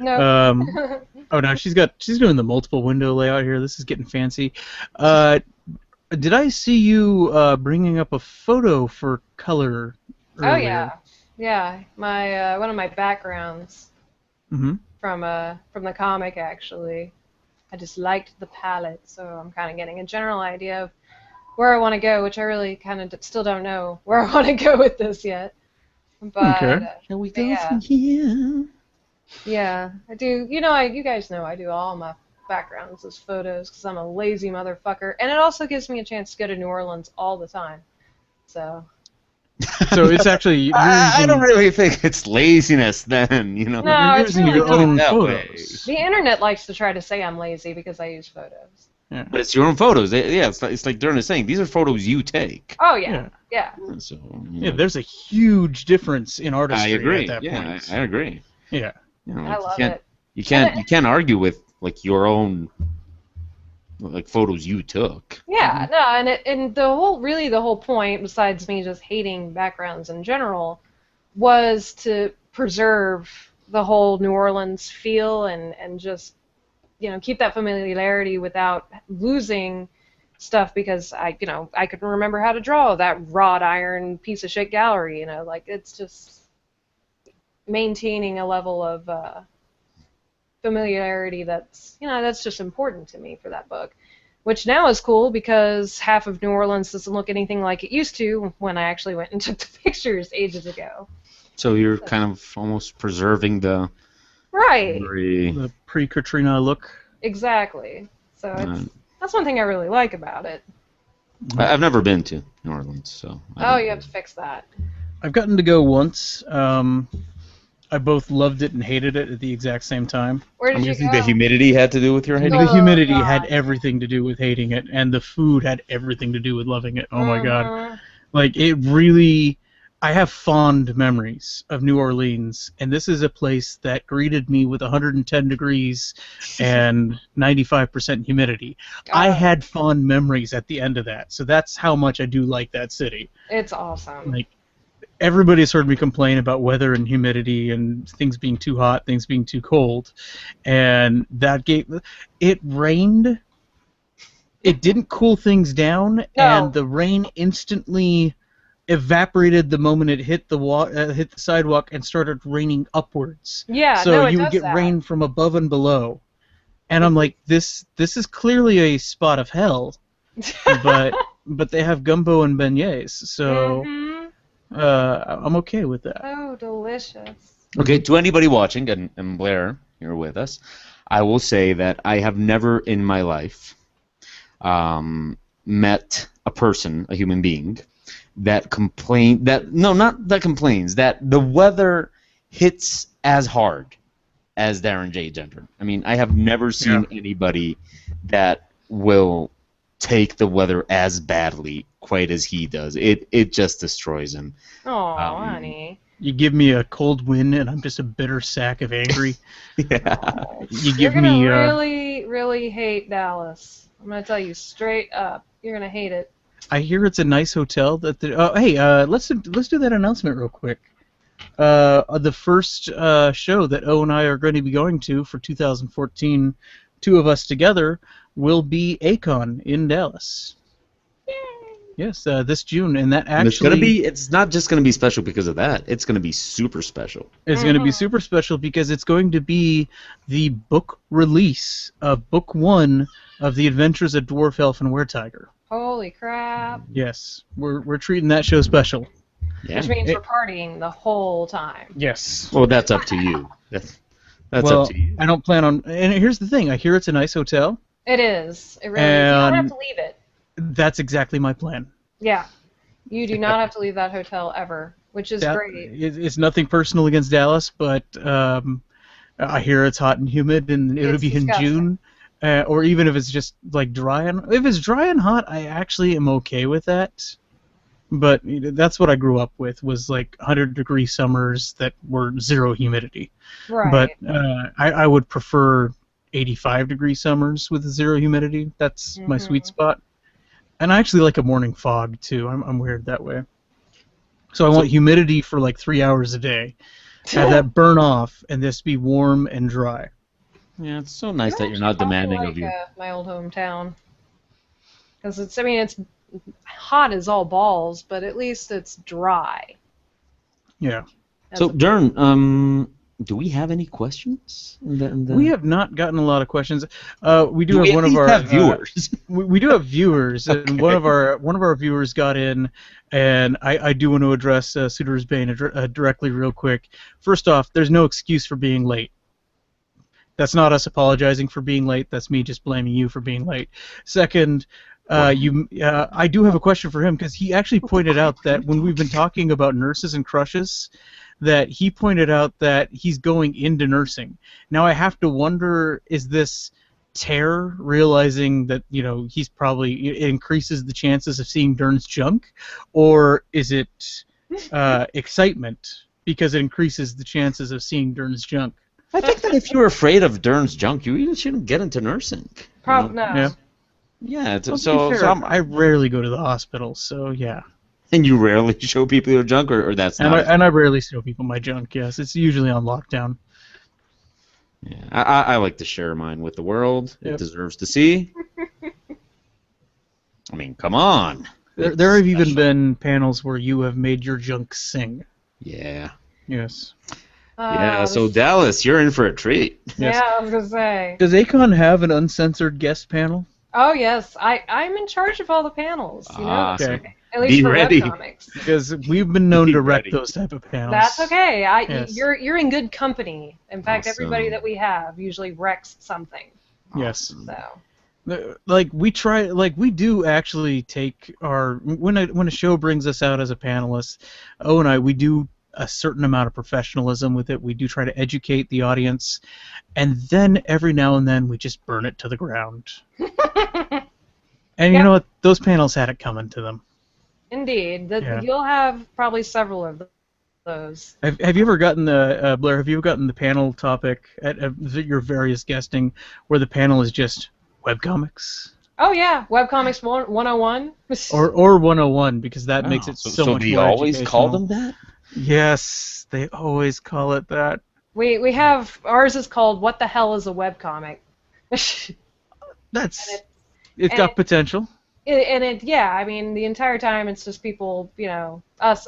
No. Oh, no, she's doing the multiple window layout here. This is getting fancy. Did I see you bringing up a photo for color earlier? Oh yeah, yeah. My one of my backgrounds Mm-hmm. from the comic actually. I just liked the palette, so I'm kind of getting a general idea of where I want to go, which I really kind of still don't know where I want to go with this yet. But Okay. Shall we go yeah. from here? Yeah, I do. You guys know I do all my backgrounds as photos because I'm a lazy motherfucker, and it also gives me a chance to go to New Orleans all the time. So. So it's actually you're I using, don't really think it's laziness then, No, you're it's using really your not. own That photos. The internet likes to try to say I'm lazy because I use photos. Yeah. But it's your own photos. Yeah, it's like Dern is saying. These are photos you take. Oh yeah, yeah. So, Yeah, there's a huge difference in I artistry agree. at that Yeah, point. I agree. Yeah. I love you can't, it. You can't argue with like your own like photos you took. Yeah, no, and the whole point, besides me just hating backgrounds in general, was to preserve the whole New Orleans feel and just keep that familiarity without losing stuff because I could remember how to draw that wrought iron piece of shit gallery. Like it's just maintaining a level of familiarity that's just important to me for that book. Which now is cool because half of New Orleans doesn't look anything like it used to when I actually went and took the pictures ages ago. So you're kind of almost preserving the Right. The pre-Katrina look. Exactly. So that's one thing I really like about it. I've never been to New Orleans, so. Oh, you have to fix that. I've gotten to go once. I both loved it and hated it at the exact same time. Where did I'm you guessing go? the humidity had to do with your hating. The Oh, humidity God. had everything to do with hating it, and the food had everything to do with loving it. Oh my God. Like, it really... I have fond memories of New Orleans, and this is a place that greeted me with 110 degrees and 95% humidity. I had fond memories at the end of that, so that's how much I do like that city. It's awesome. Like, everybody's heard me complain about weather and humidity and things being too hot, things being too cold, and it rained. It didn't cool things down, No. and the rain instantly evaporated the moment it hit the sidewalk and started raining upwards. Yeah, So no, it you would does get that. rain from above and below, and I'm like, this is clearly a spot of hell, but they have gumbo and beignets, so Mhm. I'm okay with that. So delicious. Okay, to anybody watching, and Blair, you're with us, I will say that I have never in my life met a person, a human being, that that the weather hits as hard as Darren J. Gendron. I mean, I have never seen anybody that will take the weather as badly quite as he does. It just destroys him. Oh, honey. You give me a cold wind, and I'm just a bitter sack of angry. Yeah. You You're give gonna me really, really hate Dallas. I'm gonna tell you straight up. You're gonna hate it. I hear it's a nice hotel. Hey, let's do that announcement real quick. The first show that O and I are going to be going to for 2014, two of us together, will be Akon in Dallas. Yes, this June, and that actually It's not just gonna be special because of that. It's gonna be super special. It's going to be super special because it's going to be the book release of book 1 of The Adventures of Dwarf Elf and Were-Tiger. Holy crap. Yes, we're treating that show special. Yeah. Which means we're partying the whole time. Yes. Well, that's up to you. That's Well, up to you. I don't plan on. And here's the thing: I hear it's a nice hotel. It is. It really is. You don't have to leave it. That's exactly my plan. Yeah. You do not have to leave that hotel ever, which is great. It's nothing personal against Dallas, but I hear it's hot and humid, and it'll be disgusting. in June. Or even if it's just like dry and if it's dry and hot, I actually am okay with that. But that's what I grew up with, was like 100-degree summers that were zero humidity. Right. But I would prefer 85-degree summers with zero humidity. That's my sweet spot. And I actually like a morning fog too. I'm weird that way. So I want humidity for like 3 hours a day. Have that burn off, and this be warm and dry. Yeah, it's so nice that you're not demanding of you. My old hometown. Because it's hot as all balls, but at least it's dry. Yeah. So, Dern, do we have any questions? We have not gotten a lot of questions. We do we have one of our have viewers. We do have viewers, and one of our viewers got in, and I do want to address Suitor's Bane directly, real quick. First off, there's no excuse for being late. That's not us apologizing for being late. That's me just blaming you for being late. Second, I do have a question for him, because he actually pointed out that when we've been talking about nurses and crushes, that he pointed out that he's going into nursing. Now I have to wonder, is this terror, realizing that he's probably, it increases the chances of seeing Dern's junk, or is it excitement because it increases the chances of seeing Dern's junk? I think that if you're afraid of Dern's junk, you even shouldn't get into nursing. Probably no. Yeah. Yeah. Well, to be fair, I rarely go to the hospital, so yeah. And you rarely show people your junk, or that's not. And I rarely show people my junk. Yes, it's usually on lockdown. Yeah, I like to share mine with the world. Yep. It deserves to see. I mean, come on. There have even been panels where you have made your junk sing. Yeah. Yes. Yeah. So Dallas, you're in for a treat. Yes. Yeah, I was gonna say. Does Akon have an uncensored guest panel? Oh yes, I'm in charge of all the panels. You know. Okay. At least Be for ready. webcomics. Because we've been known Be to wreck ready. those type of panels. That's okay. Yes. You're in good company. In fact, Awesome. everybody that we have usually wrecks something. Yes. So. Like we do actually take our when a show brings us out as a panelist, we do a certain amount of professionalism with it. We do try to educate the audience, and then every now and then we just burn it to the ground. And you know what? Those panels had it coming to them. Indeed, Yeah. You'll have probably several of those. Have you ever gotten the Blair? Have you ever gotten the panel topic at your various guesting where the panel is just webcomics? Oh yeah, Webcomics 101. Or 101, because that makes it so much do you more always call educational. them that? Yes, they always call it that. We have ours is called What the Hell is a Webcomic? It's got potential. I mean, the entire time it's just people,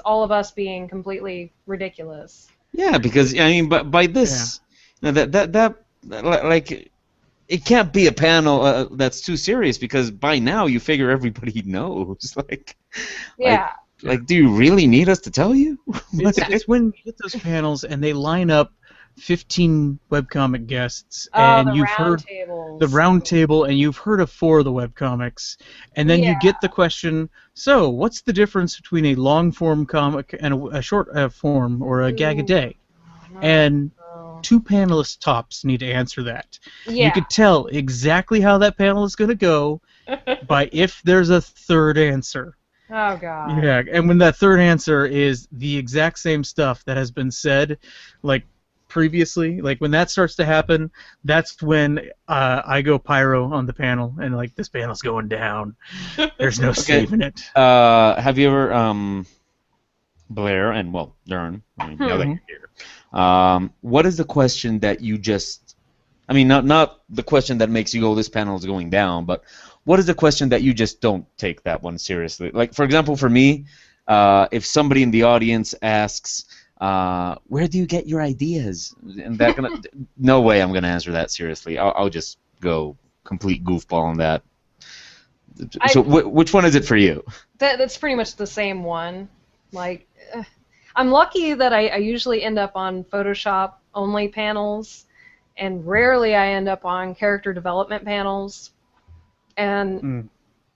all of us being completely ridiculous. Yeah, because I mean, but by this, like, it can't be a panel that's too serious, because by now you figure everybody knows. Yeah. Like, do you really need us to tell you? It's when you get those panels and they line up 15 webcomic guests, Oh, and the you've round heard tables. the round table, and you've heard of 4 of the webcomics, and then you get the question, so what's the difference between a long-form comic and a short form, or a gag a day? And 2 panelists tops need to answer that. Yeah. You could tell exactly how that panel is going to go by if there's a third answer. Oh, God. Yeah, and when that third answer is the exact same stuff that has been said, like, previously, like, when that starts to happen, that's when I go pyro on the panel, and, like, this panel's going down. There's no saving it. Have you ever, Blair and, well, Dern, I mean, now that you're here, what is the question that you just, I mean, not the question that makes you go, this panel is going down, but what is the question that you just don't take that one seriously? Like, for example, for me, if somebody in the audience asks, where do you get your ideas? And that gonna, no way I'm going to answer that seriously. I'll just go complete goofball on that. So which one is it for you? That's pretty much the same one. Like, I'm lucky that I usually end up on Photoshop-only panels, and rarely I end up on character development panels. And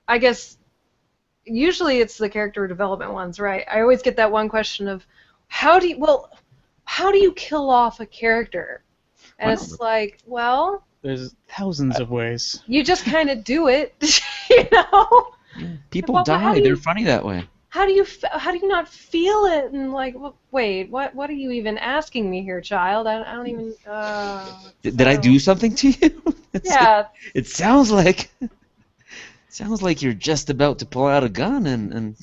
I guess usually it's the character development ones, right? I always get that one question of, how do you kill off a character? And it's like, well, there's thousands of ways. You just kind of do it, you know? People die. They're funny that way. How do you not feel it? And like, wait, what are you even asking me here, child? I don't even. Did I do something to you? Yeah. It sounds like. Sounds like you're just about to pull out a gun and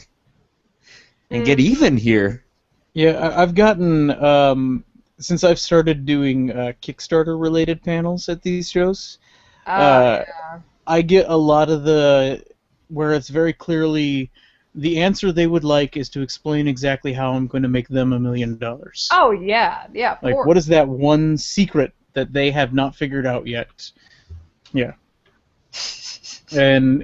get even here. Yeah, I've gotten since I've started doing Kickstarter-related panels at these shows. Yeah. I get a lot of where it's very clearly the answer they would like is to explain exactly how I'm going to make them $1 million. Oh yeah, yeah. Like, what is that one secret that they have not figured out yet? Yeah. And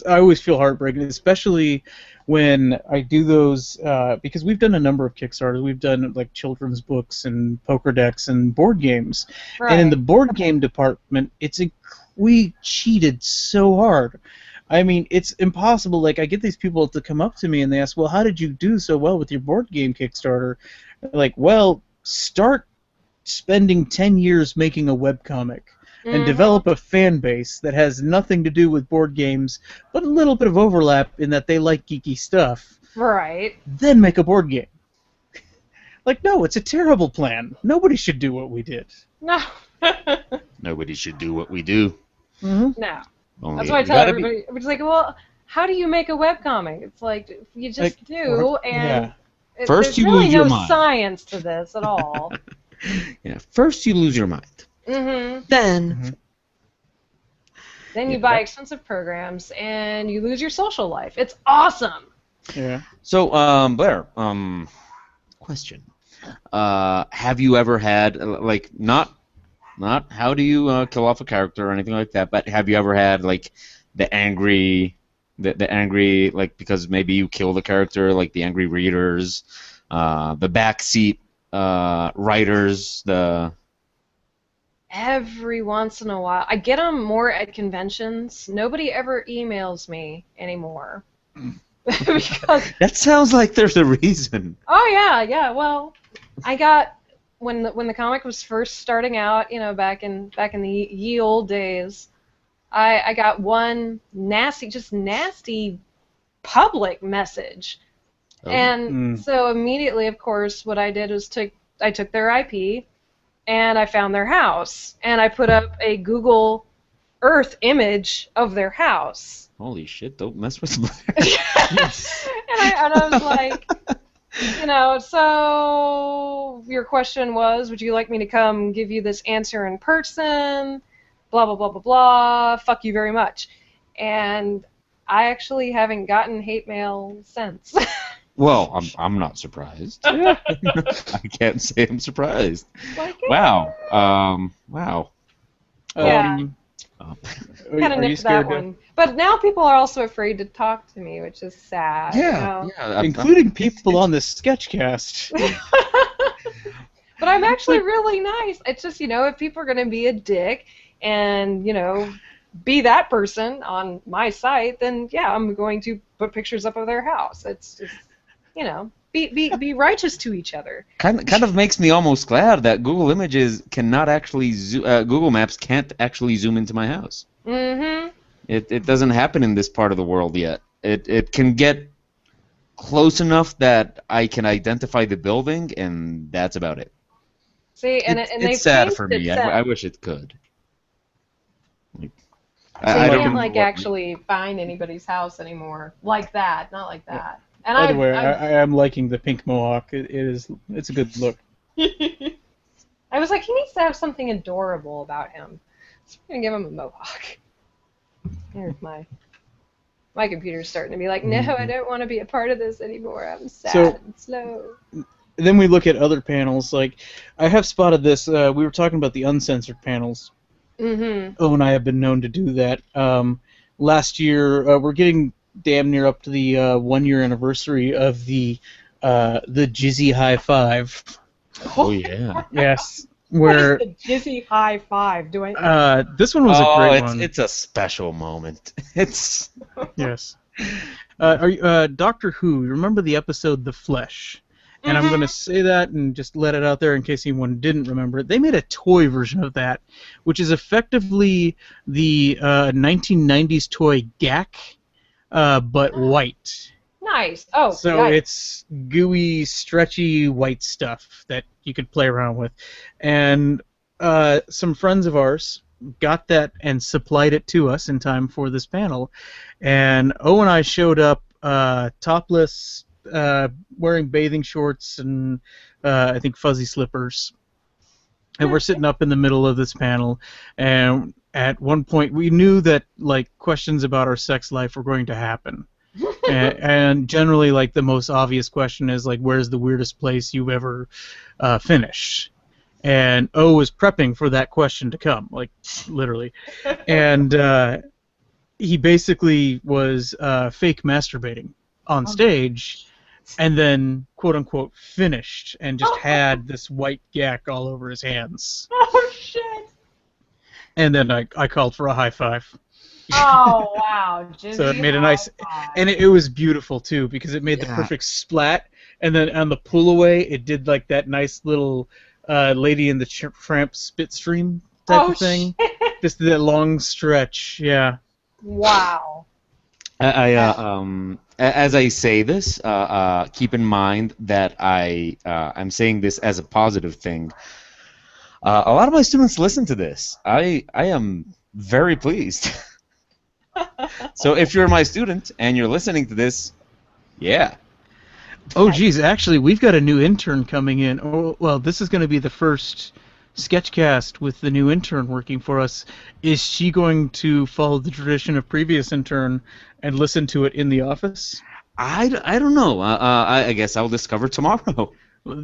I always feel heartbreaking, especially when I do those, because we've done a number of Kickstarters. We've done, like, children's books and poker decks and board games. Right. And in the board game department, we cheated so hard. I mean, it's impossible. Like, I get these people to come up to me and they ask, well, how did you do so well with your board game Kickstarter? Like, well, start spending 10 years making a webcomic. And develop a fan base that has nothing to do with board games, but a little bit of overlap in that they like geeky stuff. Right. Then make a board game. Like, no, it's a terrible plan. Nobody should do what we did. No. Nobody should do what we do. Mm-hmm. No. Only That's why I tell everybody. It's like, well, how do you make a webcomic? It's like, you just do, and first you really lose your no mind. Science to this at all. Yeah. First you lose your mind. Mm-hmm. Then you buy expensive programs and you lose your social life. It's awesome. Yeah. So, Blair, question. Have you ever had, like, not how do you kill off a character or anything like that, but have you ever had, like, the angry, like, because maybe you kill the character, like the angry readers, the backseat writers, Every once in a while. I get them more at conventions. Nobody ever emails me anymore. Because that sounds like there's a reason. Oh yeah. Well, I got when the comic was first starting out, you know, back in the ye old days, I got one nasty public message. Oh. And so immediately, of course, what I did was I took their IP and I found their house, and I put up a Google Earth image of their house. Holy shit, don't mess with Blair. and I was like, you know, so your question was, would you like me to come give you this answer in person? Blah, blah, blah, blah, blah. Fuck you very much. And I actually haven't gotten hate mail since. Well, I'm not surprised. I can't say I'm surprised. Like, wow. Wow. Yeah. Kind of nipped that one. But now people are also afraid to talk to me, which is sad. Yeah, yeah. Including people on this Sketchcast. But I'm actually really nice. It's just, if people are going to be a dick and, be that person on my site, then, yeah, I'm going to put pictures up of their house. It's just, be righteous to each other. Kind of makes me almost glad that Google Images cannot actually Google Maps can't actually zoom into my house. Mm-hmm. It doesn't happen in this part of the world yet. It can get close enough that I can identify the building, and that's about it. See, it's sad for me. I wish it could. I can't actually find anybody's house anymore like that, not like that. And by the way, I am liking the pink mohawk. It's a good look. I was like, he needs to have something adorable about him, so I'm gonna give him a mohawk. Here's my computer's starting to be like, no, I don't want to be a part of this anymore. I'm sad and slow. Then we look at other panels. Like, I have spotted this. We were talking about the uncensored panels. Mm-hmm. Oh, and I have been known to do that. Last year, we're getting damn near up to the 1-year anniversary of the Jizzy High Five. Oh yeah. Yes. Where what is the Jizzy High Five? This one was a great one. It's a special moment. It's yes. Doctor Who? Remember the episode The Flesh? And I'm going to say that and just let it out there in case anyone didn't remember it. They made a toy version of that, which is effectively the 1990s toy GAC, but white. Nice. Oh, so nice. It's gooey, stretchy white stuff that you could play around with. And some friends of ours got that and supplied it to us in time for this panel. And O and I showed up topless, wearing bathing shorts and I think fuzzy slippers. And we're sitting up in the middle of this panel, and at one point we knew that questions about our sex life were going to happen. and generally the most obvious question is where's the weirdest place you've ever finished? And O was prepping for that question to come, literally. And he basically was fake masturbating on stage, and then quote-unquote finished and just had this white gack all over his hands. Oh, shit. And then I called for a high five. Oh, wow. So it made a nice... And it was beautiful, too, because it made the perfect splat. And then on the pull away, it did that nice little Lady in the Tramp spit stream type of thing. Shit. Just that long stretch, yeah. Wow. As I say this, keep in mind that I'm saying this as a positive thing. A lot of my students listen to this. I am very pleased. So if you're my student and you're listening to this, yeah. Oh, geez, actually, we've got a new intern coming in. Oh, well, this is going to be the first Sketchcast with the new intern working for us. Is she going to follow the tradition of previous intern and listen to it in the office? I don't know. I guess I'll discover tomorrow.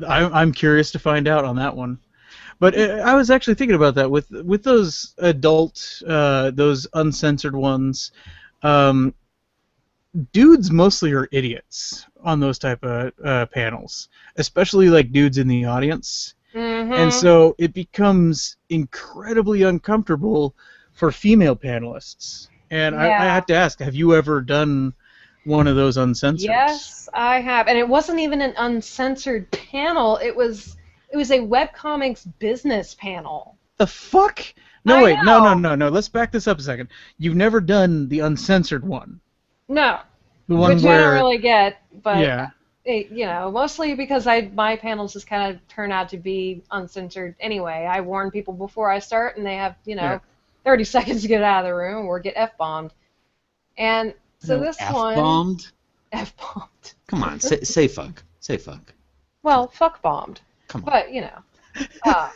I'm curious to find out on that one. But I was actually thinking about that with those adult, those uncensored ones. Dudes mostly are idiots on those type of panels, especially dudes in the audience. Mm-hmm. And so it becomes incredibly uncomfortable for female panelists. And I have to ask, have you ever done one of those uncensored? Yes, I have. And it wasn't even an uncensored panel. It was a webcomics business panel. The fuck? No, wait. No. Let's back this up a second. You've never done the uncensored one. No. The one which where... I don't really get, but... Yeah. Mostly because my panels just kind of turn out to be uncensored anyway. I warn people before I start, and they have, 30 seconds to get out of the room or get F-bombed. And so this one... F-bombed? F-bombed. Come on, say fuck. Say fuck. Well, fuck-bombed. Come on. But,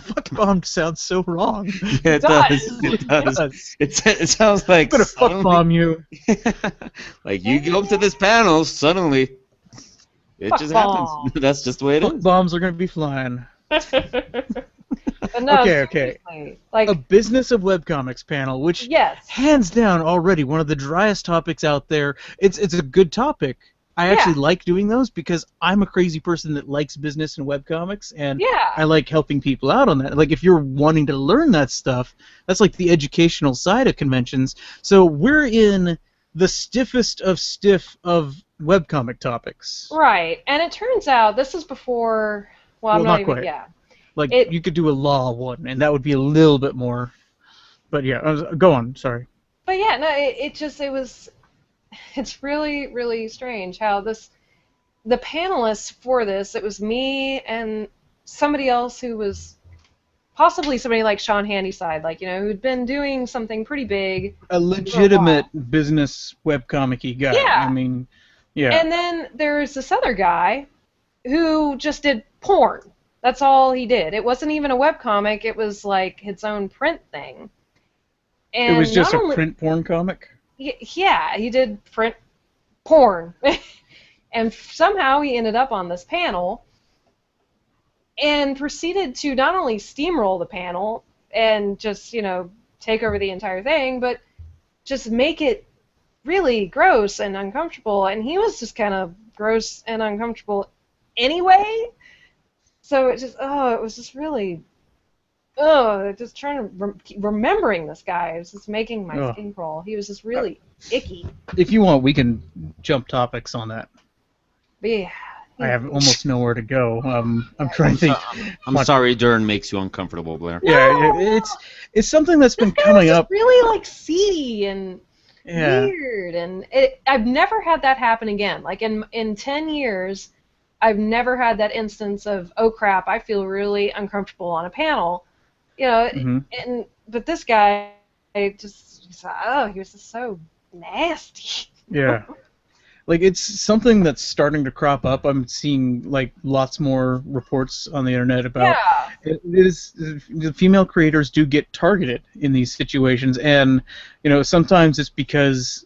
fuck-bombed sounds so wrong. Yeah, it does. It does. It sounds like... I'm going to fuck-bomb you. You go up to this panel, suddenly... It just happens. That's just the way it is. Bombs are going to be flying. But But no, okay. seriously, like A business of webcomics panel, which yes, hands down already one of the driest topics out there. It's a good topic. I actually like doing those because I'm a crazy person that likes business and webcomics, and I like helping people out on that. Like if you're wanting to learn that stuff, that's like the educational side of conventions. So we're in the stiffest of stiff of webcomic topics. right. And it turns out this is before. Well, I'm Well, not not even. quite. Yeah. Like you could do a law one, and that would be a little bit more. But yeah, go on. Sorry. But yeah, no, it was. It's really, really strange how the panelists for this, it was me and somebody else who was possibly somebody like Sean Handyside, like, who'd been doing something pretty big. A legitimate business webcomic-y guy. Yeah. I mean, yeah. And then there's this other guy who just did porn. That's all he did. It wasn't even a webcomic. It was like its own print thing. And it was just a print porn comic? Yeah, he did print porn. And somehow he ended up on this panel and proceeded to not only steamroll the panel and just, take over the entire thing, but just make it really gross and uncomfortable. And he was just kind of gross and uncomfortable anyway. So it was just really, just trying to remembering this guy. It was just making my skin crawl. He was just really icky. If you want, we can jump topics on that. But yeah. I have almost nowhere to go. I'm trying to think. I'm sorry, Dern makes you uncomfortable, Blair. No! Yeah, it's something that's been coming up. Really like seedy and weird, and I've never had that happen again. Like in 10 years, I've never had that instance of, oh crap, I feel really uncomfortable on a panel, but this guy he was just so nasty. Yeah. Like, it's something that's starting to crop up. I'm seeing, like, lots more reports on the internet about the female creators do get targeted in these situations, and, sometimes it's because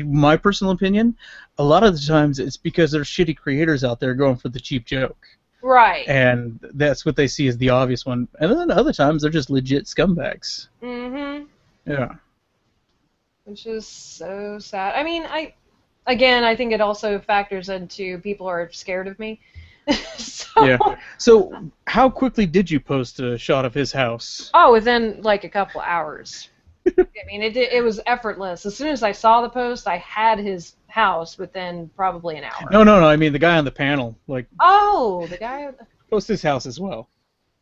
my personal opinion, a lot of the times it's because there's shitty creators out there going for the cheap joke. Right. And that's what they see as the obvious one. And then other times they're just legit scumbags. Mm-hmm. Yeah. Which is so sad. I mean, I think it also factors into people are scared of me. Yeah. So, how quickly did you post a shot of his house? Oh, within like a couple hours. I mean, it was effortless. As soon as I saw the post, I had his house within probably an hour. No. I mean, the guy on the panel, like. Oh, the guy. Post his house as well.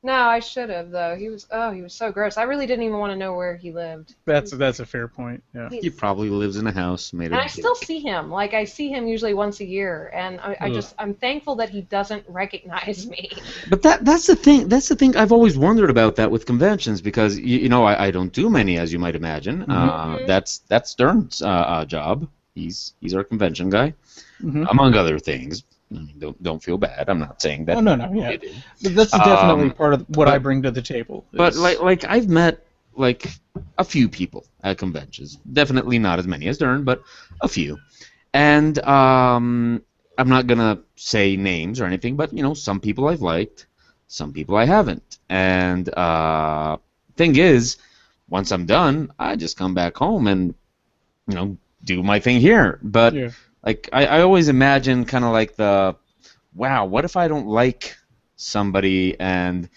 No, I should have though. He was so gross. I really didn't even want to know where he lived. That's a fair point. Yeah. He probably lives in a house made of. And I still see him. Like I see him usually once a year, and I'm thankful that he doesn't recognize me. But that's the thing. That's the thing I've always wondered about that with conventions, because I don't do many, as you might imagine. Mm-hmm. That's Dern's job. He's our convention guy, among other things. I mean, don't feel bad. I'm not saying that. Oh, no, yeah. But that's definitely part of what I bring to the table. But like I've met like a few people at conventions. Definitely not as many as Dern, but a few. And I'm not gonna say names or anything, but some people I've liked, some people I haven't. And thing is, once I'm done, I just come back home and do my thing here. But like I always imagine kind of like wow, what if I don't like somebody and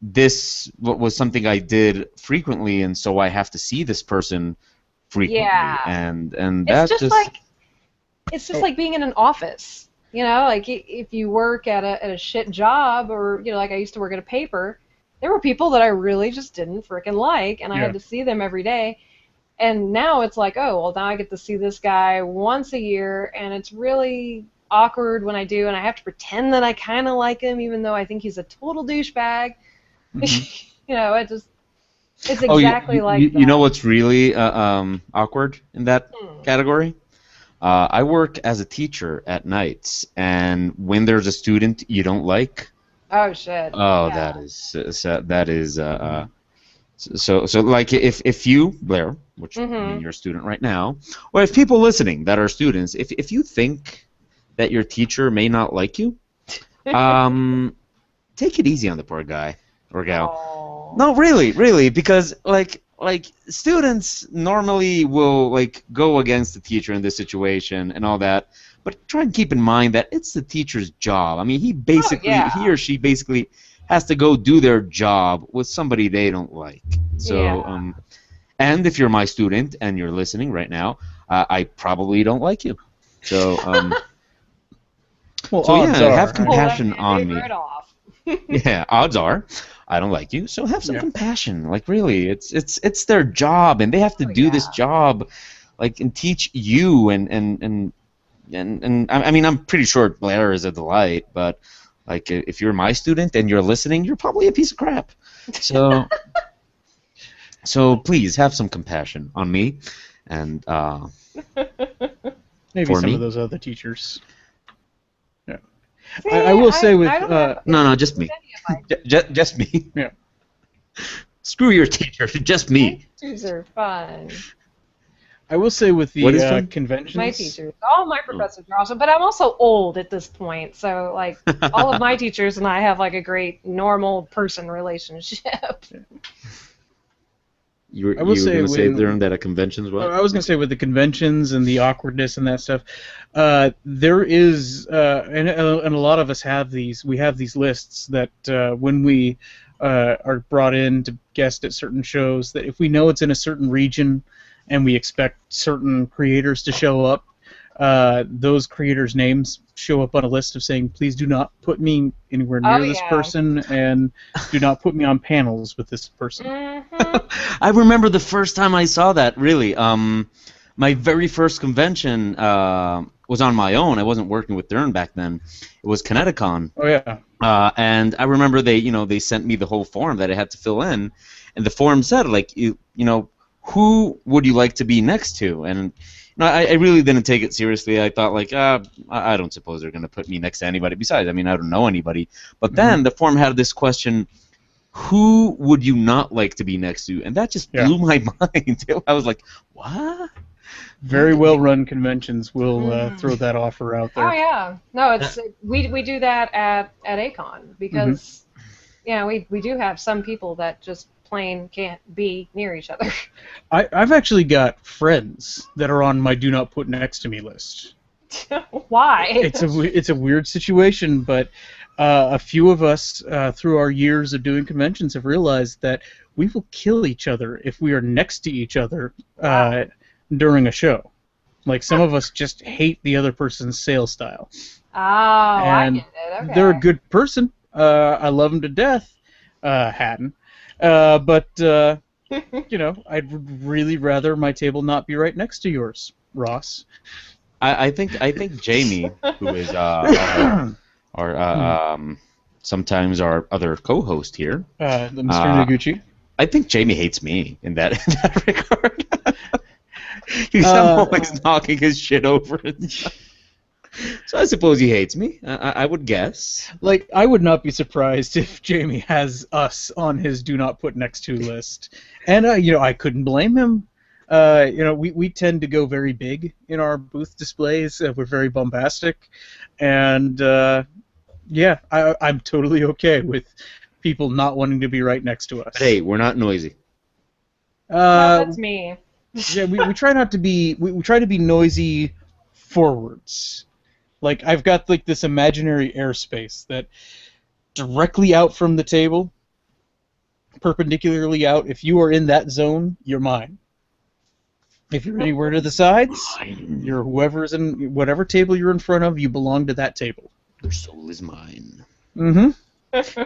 this was something I did frequently, and so I have to see this person frequently. Yeah. And that's it's just like being in an office. Like if you work at a shit job, or like I used to work at a paper, there were people that I really just didn't freaking like, and I had to see them every day. And now it's like, oh, well, now I get to see this guy once a year, and it's really awkward when I do, and I have to pretend that I kind of like him, even though I think he's a total douchebag. Mm-hmm. It's exactly like that. You know what's really awkward in that category? I work as a teacher at nights, and when there's a student you don't like. Oh shit. Oh, yeah. that is. So like if you, Blair, which you're a student right now, or if people listening that are students, if you think that your teacher may not like you, take it easy on the poor guy or gal. Aww. No, really, because like students normally will like go against the teacher in this situation and all that, but try and keep in mind that it's the teacher's job. I mean, he or she basically has to go do their job with somebody they don't like. So, and if you're my student and you're listening right now, I probably don't like you. So, Well, so odds yeah, are, have compassion on me. Right off. Yeah, odds are I don't like you, so have some compassion. Like really, it's their job, and they have to do this job, like and teach you and I mean I'm pretty sure Blair is a delight, but like if you're my student and you're listening, you're probably a piece of crap. So so please have some compassion on me, and maybe for some me. of those other teachers. Yeah, See, I will say with no, just me, just me. Yeah. Screw your teacher, just me. Teachers are fun. I will say with What is the fun? conventions. My teachers, all my professors are awesome, but I'm also old at this point, so like all of my teachers and I have like a great normal person relationship. You were I will going to say when- Dern, that at conventions what? I was going to say with the conventions and the awkwardness and that stuff, there is, and a lot of us have these. We have these lists that when we are brought in to guest at certain shows, that if we know it's in a certain region and we expect certain creators to show up, those creators' names show up on a list of saying, please do not put me anywhere near this person, and do not put me on panels with this person. I remember the first time I saw that, really. My very first convention was on my own. I wasn't working with Dern back then. It was Kineticon. Oh, yeah. And I remember they sent me the whole form that I had to fill in, and the form said, like, you know, who would you like to be next to? And I really didn't take it seriously. I thought, like, I don't suppose they're going to put me next to anybody. Besides, I mean, I don't know anybody. But then the form had this question, who would you not like to be next to? And that just blew my mind. I was like, what? Very well-run conventions will throw that offer out there. Oh, yeah. No, it's we do that at Acon because, we do have some people that just plain can't be near each other. I've actually got friends that are on my do not put next to me list. Why? It's a weird situation, but a few of us through our years of doing conventions have realized that we will kill each other if we are next to each other during a show. Like some of us just hate the other person's sales style. Oh, I and get it. Okay. They're a good person. I love them to death, Hatton. But I'd really rather my table not be right next to yours, Ross. I think Jamie, who is sometimes our other co-host here, Mr. Noguchi. I think Jamie hates me in that regard. He's always knocking his shit over. So I suppose he hates me. I would guess. Like, I would not be surprised if Jamie has us on his do not put next to list. And, I couldn't blame him. We tend to go very big in our booth displays. We're very bombastic. And, I'm totally okay with people not wanting to be right next to us. But hey, we're not noisy. No, that's me. Yeah, we try not to be. We try to be noisy forwards. Like, I've got like this imaginary airspace that directly out from the table, perpendicularly out. If you are in that zone, you're mine. If you're anywhere to the sides, you're whoever's in whatever table you're in front of. You belong to that table. Your soul is mine. Mm-hmm.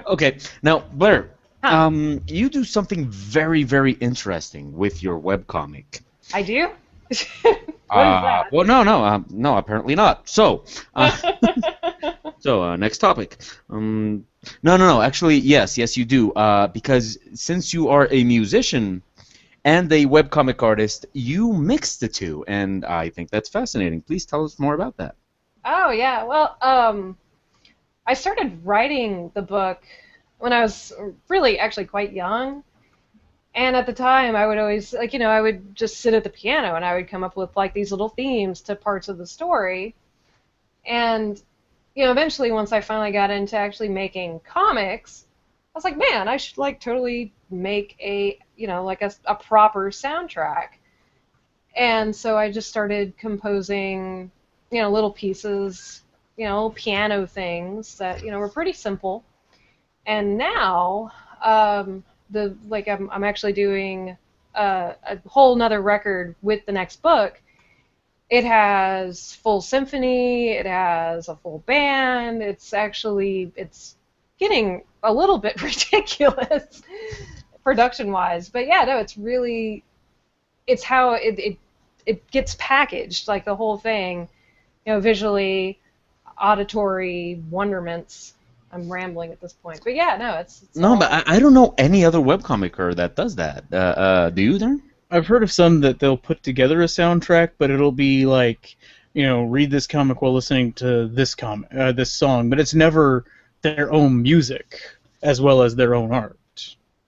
Okay, now Blair, you do something very, very interesting with your webcomic. I do? What is that? Well, no, apparently not. So, next topic. No. Actually, yes, you do. Because since you are a musician and a webcomic artist, you mix the two, and I think that's fascinating. Please tell us more about that. Oh yeah. Well, I started writing the book when I was really actually quite young. And at the time, I would always, I would just sit at the piano and I would come up with, like, these little themes to parts of the story. And, eventually once I finally got into actually making comics, I was like, man, I should like totally make a, like a proper soundtrack. And so I just started composing, little pieces, piano things that, were pretty simple. And now, I'm actually doing a whole nother record with the next book. It has full symphony, it has a full band, it's getting a little bit ridiculous production-wise. But yeah, no, it's how it gets packaged, like the whole thing, visually, auditory wonderments. I'm rambling at this point. But yeah, no, it's No, but I don't know any other webcomicer that does that. Do you, Dern? I've heard of some that they'll put together a soundtrack, but it'll be like, read this comic while listening to this this song, but it's never their own music as well as their own art.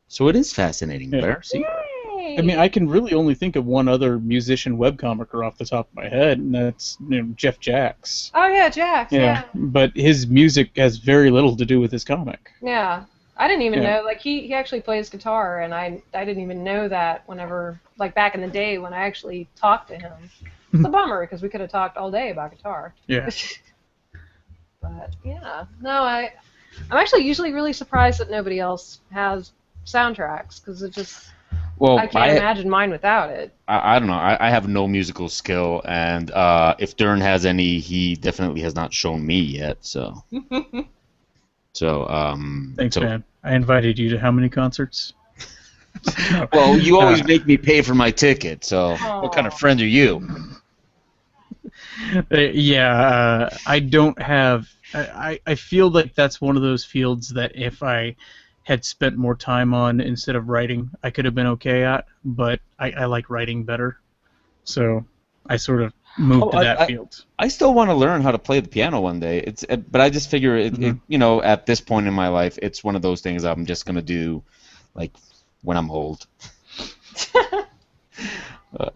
So it is fascinating, Yeah. Blair. See? Yay! I mean, I can really only think of one other musician webcomicer off the top of my head, and that's Jeff Jacks. Oh yeah, Jax. Yeah. But his music has very little to do with his comic. Yeah. I didn't even Yeah. know, like, he actually plays guitar, and I didn't even know that whenever, like, back in the day when I actually talked to him. It's a bummer, because we could have talked all day about guitar. Yeah. But, yeah. No, I'm actually usually really surprised that nobody else has soundtracks, because it just, Well, I can't imagine mine without it. I don't know. I have no musical skill, and if Dern has any, he definitely has not shown me yet. So, Thanks, so, man. I invited you to how many concerts? Well, you always make me pay for my ticket. So, what kind of Aw. friend are you? I don't have. I feel like that's one of those fields that if I had spent more time on instead of writing, I could have been okay at. But I like writing better, so I sort of moved to that field. I still want to learn how to play the piano one day. But I just figure, at this point in my life, it's one of those things I'm just gonna do, like when I'm old.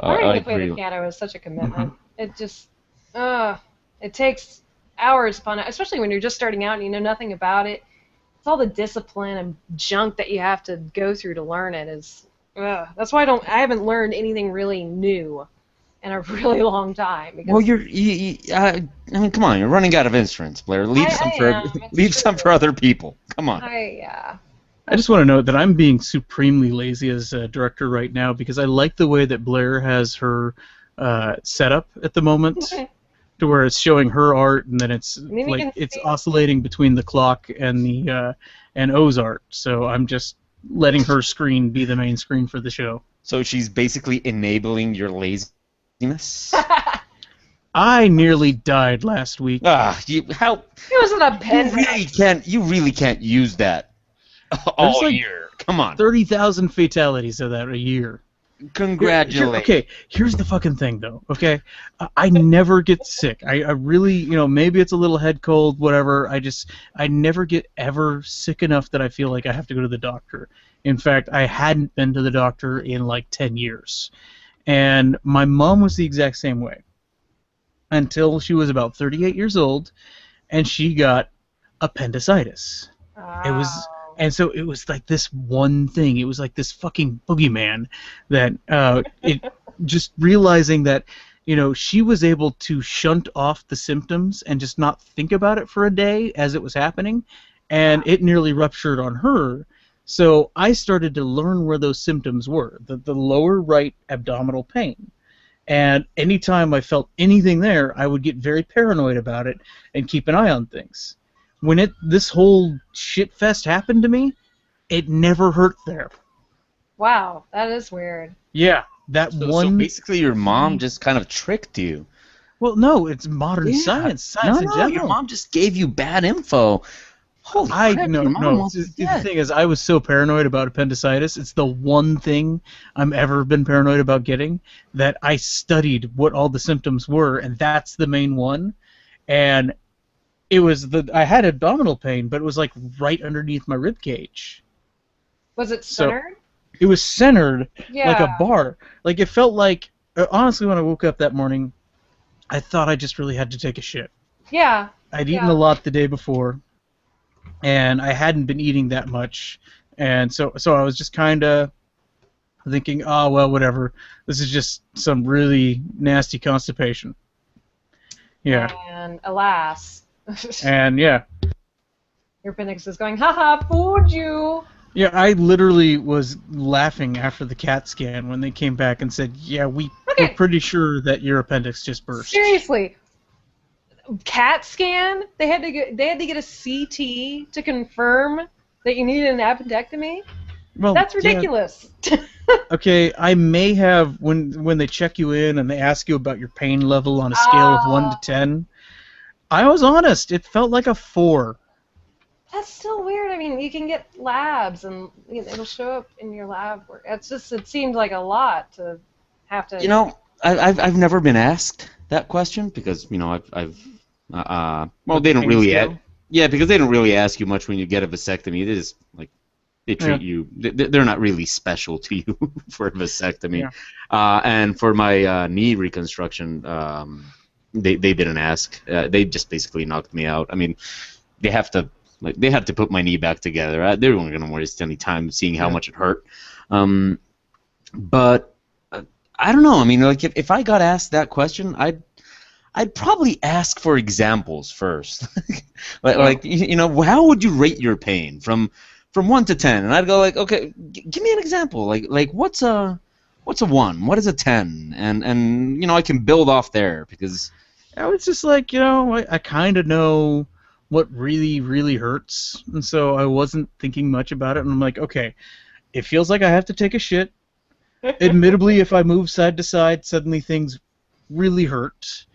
Learning to play the piano is such a commitment. It just, it takes hours upon it, especially when you're just starting out and you know nothing about it. It's all the discipline and junk that you have to go through to learn it. That's why I haven't learned anything really new in a really long time. Because Well, I mean, come on, you're running out of instruments, Blair. Leave some for other people. Come on. I just want to note that I'm being supremely lazy as a director right now because I like the way that Blair has her setup at the moment, to where it's showing her art and then it's oscillating between the clock and the and O's art. So I'm just letting her screen be the main screen for the show. So she's basically enabling your laziness. I nearly died last week. It was an appendix. You really can't use that all year. Come on. 30,000 fatalities of that a year. Congratulations. Okay, here's the fucking thing, though. Okay, I never get sick. I really, maybe it's a little head cold, whatever. I never get ever sick enough that I feel like I have to go to the doctor. In fact, I hadn't been to the doctor in like 10 years, and my mom was the exact same way until she was about 38 years old, and she got appendicitis. And so it was like this one thing. It was like this fucking boogeyman that it just realizing that, she was able to shunt off the symptoms and just not think about it for a day as it was happening, and it nearly ruptured on her. So I started to learn where those symptoms were, the lower right abdominal pain. And anytime I felt anything there, I would get very paranoid about it and keep an eye on things. When this whole shit fest happened to me, it never hurt there. Wow, that is weird. Yeah, So basically your mom just kind of tricked you. Well, no, it's modern science in general. Your mom just gave you bad info. Holy crap, your mom wants to The thing is, I was so paranoid about appendicitis. It's the one thing I'm ever been paranoid about getting, that I studied what all the symptoms were, and that's the main one. And it was I had abdominal pain, but it was like right underneath my rib cage. Was it centered? It was centered like a Yeah. bar. Like it felt like, honestly, when I woke up that morning, I thought I just really had to take a shit. Yeah. I'd eaten a lot the day before, and I hadn't been eating that much, and so I was just kind of thinking, oh well, whatever. This is just some really nasty constipation. Yeah. And alas. And yeah. Your appendix is going, haha, fooled you. Yeah, I literally was laughing after the CAT scan when they came back and said, yeah, we're pretty sure that your appendix just burst. Seriously. CAT scan? They had to get a CT to confirm that you needed an appendectomy? Well, that's ridiculous. Yeah. Okay, I may have, when they check you in and they ask you about your pain level on a scale of 1 to 10, I was honest. It felt like a 4. That's still weird. I mean, you can get labs, and it'll show up in your lab work. It seemed like a lot to have to. You know, I've never been asked that question because well, they don't really because they don't really ask you much when you get a vasectomy. It is like they treat you. They're not really special to you for a vasectomy. Yeah. And for my knee reconstruction, they didn't ask. They just basically knocked me out. I mean, they had to put my knee back together. They weren't going to waste any time seeing how much it hurt. But I don't know. I mean, like if I got asked that question, I'd probably ask for examples first. like how would you rate your pain from 1 to 10? And I'd go like, okay, give me an example. Like what's a 1? What is a 10? And I can build off there because I was just like, I kind of know what really, really hurts, and so I wasn't thinking much about it, and I'm like, okay, it feels like I have to take a shit. Admittedly, if I move side to side, suddenly things really hurt,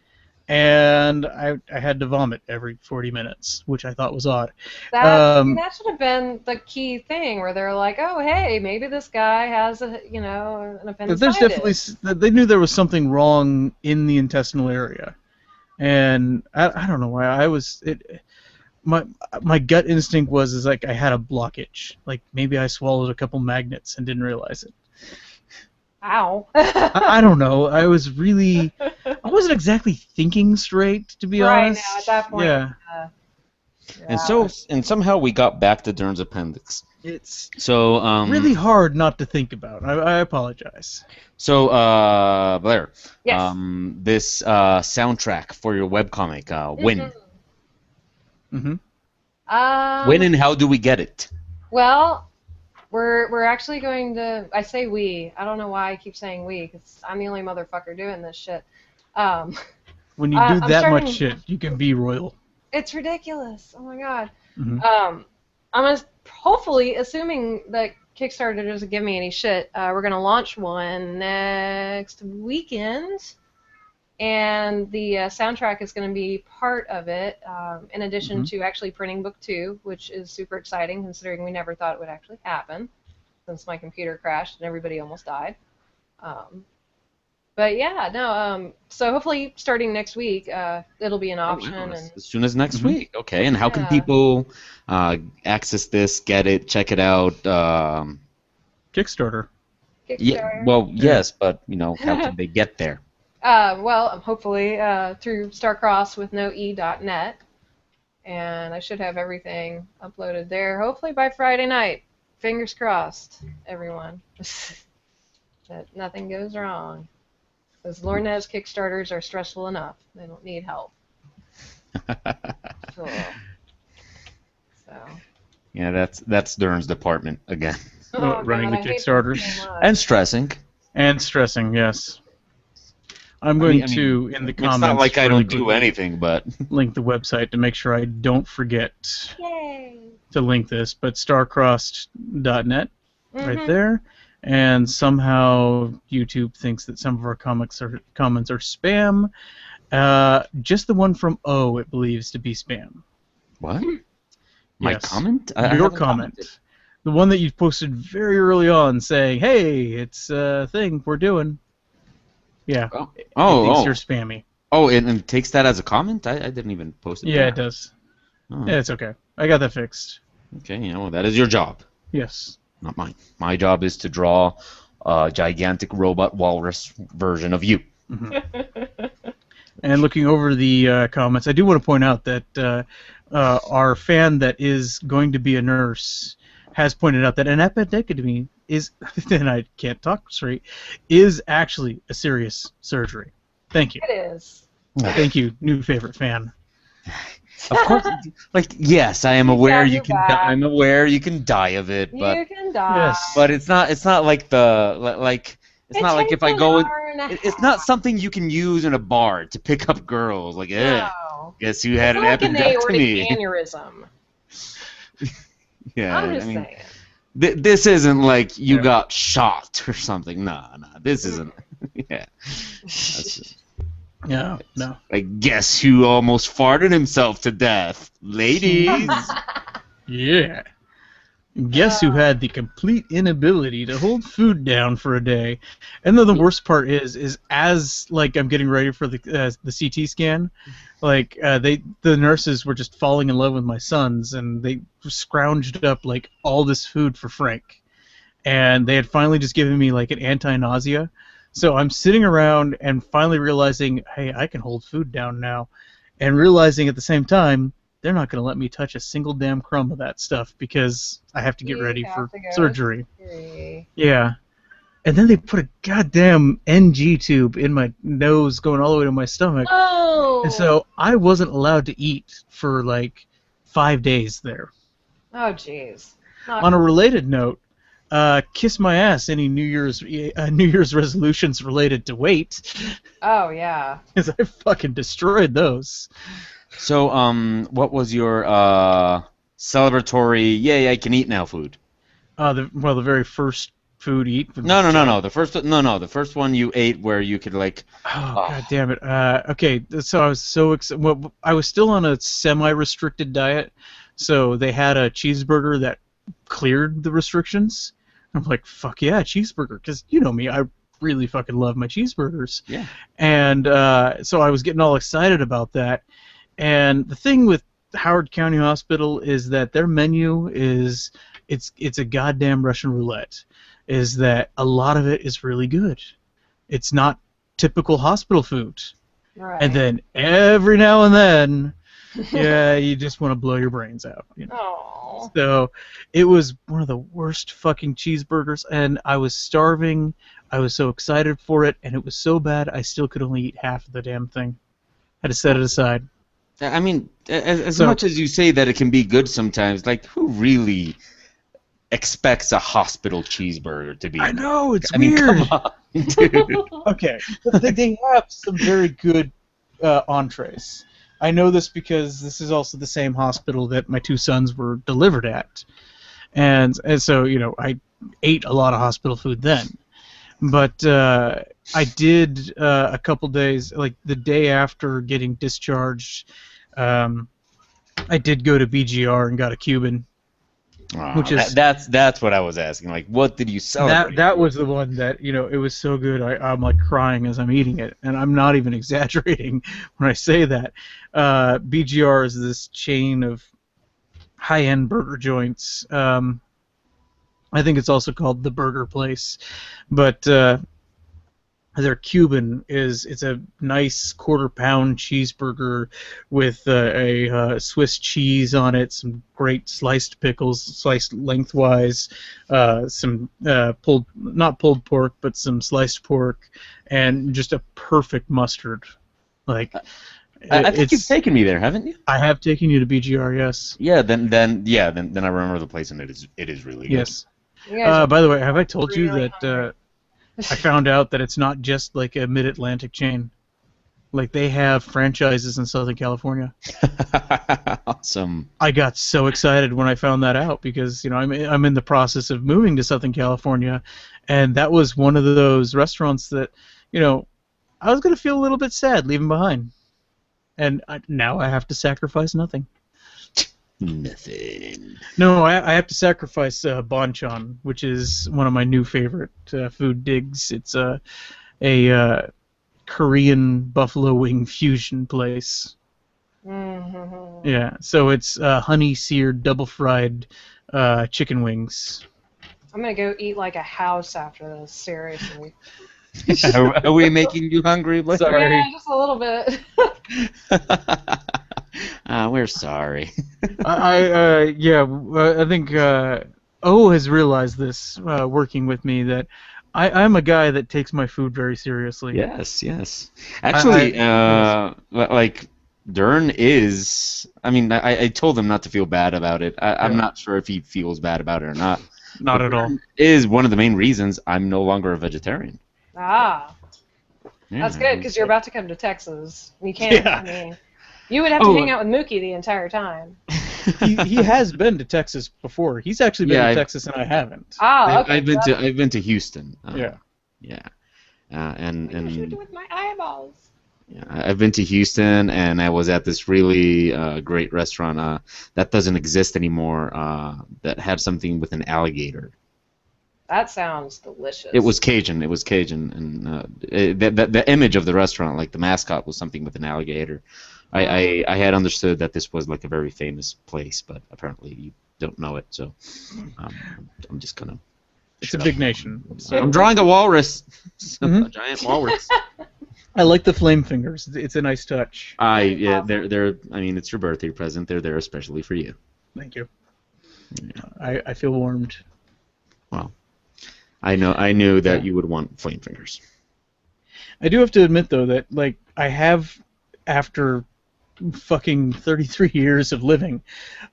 and I had to vomit every 40 minutes, which I thought was odd. That should have been the key thing, where they're like, oh, hey, maybe this guy has an appendicitis. There's definitely, they knew there was something wrong in the intestinal area, and I don't know why my gut instinct was like I had a blockage. Like maybe I swallowed a couple magnets and didn't realize it. Ow. I don't know. I wasn't exactly thinking straight, to be honest. Right now, at that point. Yeah. And somehow we got back to Dern's appendix. It's really hard not to think about. I apologize. So, Blair. Yes. This soundtrack for your webcomic, when? Mm-hmm. When and how do we get it? Well, we're actually going to. I say we. I don't know why I keep saying we, because I'm the only motherfucker doing this shit. When you do that much shit, you can be royal. It's ridiculous. Oh my god. Mm-hmm. I'm hopefully, assuming that Kickstarter doesn't give me any shit, we're gonna launch one next weekend. And the soundtrack is going to be part of it, in addition to actually printing book 2, which is super exciting considering we never thought it would actually happen since my computer crashed and everybody almost died. But yeah, no. So hopefully starting next week, it'll be an option. Wow. As soon as next week, okay. And how can people access this, get it, check it out? Kickstarter. Yeah. Well, yes, but how can they get there? Well, hopefully through starcrosswithnoe.net, and I should have everything uploaded there. Hopefully by Friday night. Fingers crossed, everyone. That nothing goes wrong. Because Lord knows Kickstarters are stressful enough. They don't need help. So. Yeah, that's Dern's department again. Running the Kickstarters. So and stressing. And stressing, yes. I'm going to, in the comments... It's not like I don't do anything, but... link the website to make sure I don't forget to link this, but starcrossed.net, right there. And somehow YouTube thinks that some of our comments are spam. Just the one from O it believes to be spam. What? My comment? Your comment. Commented. The one that you posted very early on saying, hey, it's a thing we're doing. Yeah. It thinks you're spammy. Oh, and takes that as a comment? I didn't even post it. Yeah, it does. Oh. Yeah, it's okay. I got that fixed. Okay, that is your job. Yes. Not mine. My job is to draw a gigantic robot walrus version of you. And looking over the comments, I do want to point out that our fan that is going to be a nurse has pointed out that an appendectomy is, and I can't talk straight, is actually a serious surgery. Thank you. It is. Thank you, new favorite fan. Of course, like yes, I am aware you can. I'm aware you can die of it, but you can die. Yes. but it's not. It's not like It's not like if I go. It's not something you can use in a bar to pick up girls. Like, No. guess you had It's an like an aortic appendectomy. aneurysm. Yeah, I'm just saying. This isn't like you got shot or something. Nah, this isn't. Yeah. That's just, No. like, guess who almost farted himself to death? Ladies! Yeah. Guess who had the complete inability to hold food down for a day? And then the worst part is as like I'm getting ready for the CT scan, like the nurses were just falling in love with my sons, and they scrounged up like all this food for Frank, and they had finally just given me like an anti-nausea. So I'm sitting around and finally realizing, hey, I can hold food down now, and realizing at the same time, they're not going to let me touch a single damn crumb of that stuff because I have to get ready for surgery. Yeah. And then they put a goddamn NG tube in my nose going all the way to my stomach. Oh! And so I wasn't allowed to eat for like 5 days there. Oh, jeez. On a related note, kiss my ass any New Year's resolutions related to weight. Oh, yeah. Because I fucking destroyed those. So, what was your celebratory? Yay, I can eat now food. The very first food eat. No. The first one you ate where you could like. Oh god damn it. Okay, so I was so excited. Well, I was still on a semi-restricted diet, so they had a cheeseburger that cleared the restrictions. I'm like, fuck yeah, cheeseburger, because you know me, I really fucking love my cheeseburgers. Yeah. And so I was getting all excited about that. And the thing with Howard County Hospital is that their menu is it's a goddamn Russian roulette. Is that a lot of it is really good. It's not typical hospital food. Right. And then every now and then, yeah, you just want to blow your brains out. You know? Aww. So it was one of the worst fucking cheeseburgers, and I was starving. I was so excited for it, and it was so bad I still could only eat half of the damn thing. Had to set it aside. I mean, as much as you say that it can be good sometimes, like, who really expects a hospital cheeseburger to be? I know, it's weird. weird. I mean, come on, dude. Okay, they have some very good entrees. I know this because this is also the same hospital that my two sons were delivered at. And so, you know, I ate a lot of hospital food then. But I did a couple days, like the day after getting discharged, I did go to BGR and got a Cuban. Which is that's what I was asking. Like, what did you celebrate? That was the one that, you know, it was so good. I'm like crying as I'm eating it, and I'm not even exaggerating when I say that. BGR is this chain of high-end burger joints. I think it's also called the Burger Place, but their Cuban it's a nice quarter-pound cheeseburger with a Swiss cheese on it, some great sliced pickles, sliced lengthwise, some not pulled pork, but some sliced pork, and just a perfect mustard. Like, I think you've taken me there, haven't you? I have taken you to BGR, yes. Yeah, then I remember the place, and it is really good. Yes. By the way, have I told you that I found out that it's not just like a mid-Atlantic chain? Like, they have franchises in Southern California. Awesome. I got so excited when I found that out because, you know, I'm in the process of moving to Southern California, and that was one of those restaurants that, you know, I was going to feel a little bit sad leaving behind. And now I have to sacrifice nothing. Nothing. No, I have to sacrifice banchan, which is one of my new favorite food digs. It's a Korean buffalo wing fusion place. Mm-hmm. Yeah, so it's honey-seared, double-fried chicken wings. I'm gonna go eat like a house after this, seriously. Are we making you hungry, Blair? Sorry. Yeah, just a little bit. We're sorry. I think O has realized this working with me, that I'm a guy that takes my food very seriously. Yes. Actually, like Dern is. I mean, I told him not to feel bad about it. I'm not sure if he feels bad about it or not. Not But at all. Dern is one of the main reasons I'm no longer a vegetarian. Ah, Yeah, that's good because you're about to come to Texas. You can't. Yeah. I mean, you would have to hang out with Mookie the entire time. He has been to Texas before. He's actually been to Texas and I haven't. Ah, okay. I've been to Houston. Yeah. And Shoot with my eyeballs. yeah, I've been to Houston, and I was at this really great restaurant that doesn't exist anymore. That had something with an alligator. That sounds delicious. It was Cajun, and the image of the restaurant, like the mascot, was something with an alligator. I had understood that this was like a very famous place, but apparently you don't know it, so I'm just gonna. It's a big nation. So. I'm drawing a walrus, a giant walrus. I like the flame fingers. It's a nice touch. They're. I mean, it's your birthday present. They're there especially for you. Thank you. Yeah. I feel warmed. Well, I knew that you would want flame fingers. I do have to admit though that like I have, after fucking 33 years of living,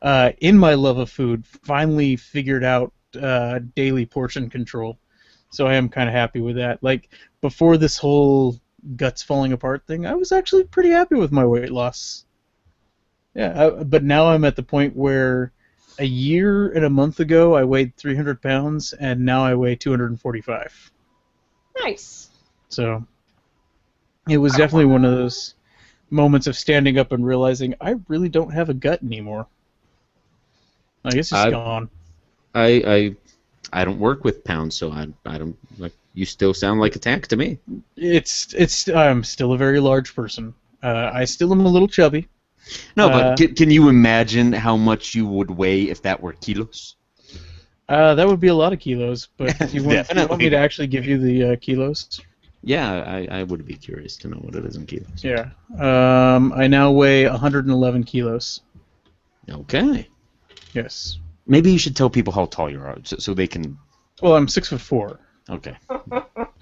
in my love of food, finally figured out daily portion control. So I am kind of happy with that. Like before this whole guts falling apart thing, I was actually pretty happy with my weight loss. Yeah, but now I'm at the point where a year and a month ago I weighed 300 pounds and now I weigh 245. Nice. So it was definitely one of those moments of standing up and realizing I really don't have a gut anymore. Like it's just gone. I don't work with pounds, so I don't like. You still sound like a tank to me. I'm still a very large person. I still am a little chubby. No, but can you imagine how much you would weigh if that were kilos? That would be a lot of kilos. But do you want me to actually give you the kilos? Yeah, I would be curious to know what it is in kilos. Yeah. I now weigh 111 kilos. Okay. Yes. Maybe you should tell people how tall you are, so they can. Well, I'm 6'4". Okay.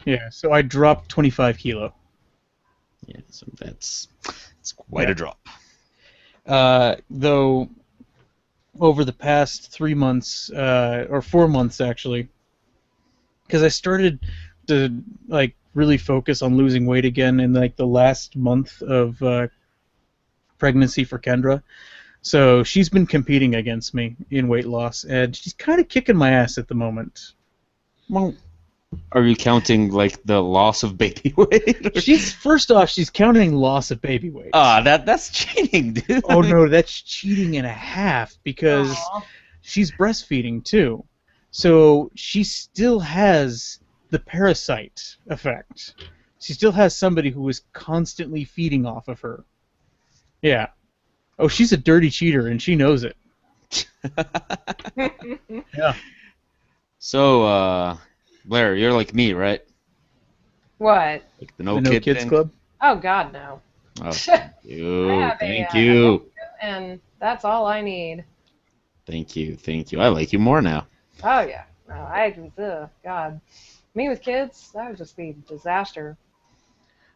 Yeah, so I dropped 25 kilo. Yeah, so that's quite a drop. Though, over the past 3 months, or 4 months actually, because I started to like really focus on losing weight again in like the last month of pregnancy for Kendra. So she's been competing against me in weight loss, and she's kind of kicking my ass at the moment. Well, are you counting like the loss of baby weight? First off, she's counting loss of baby weight. That's cheating, dude. Oh no, that's cheating and a half because she's breastfeeding too. So she still has the parasite effect. She still has somebody who is constantly feeding off of her. Yeah. Oh, she's a dirty cheater, and she knows it. Yeah. So, Blair, you're like me, right? What? Like the No Kids thing? Club? Oh, God, no. Oh, thank you. Thank I you. and that's all I need. Thank you. I like you more now. Oh, yeah. No, God. Me with kids, that would just be a disaster.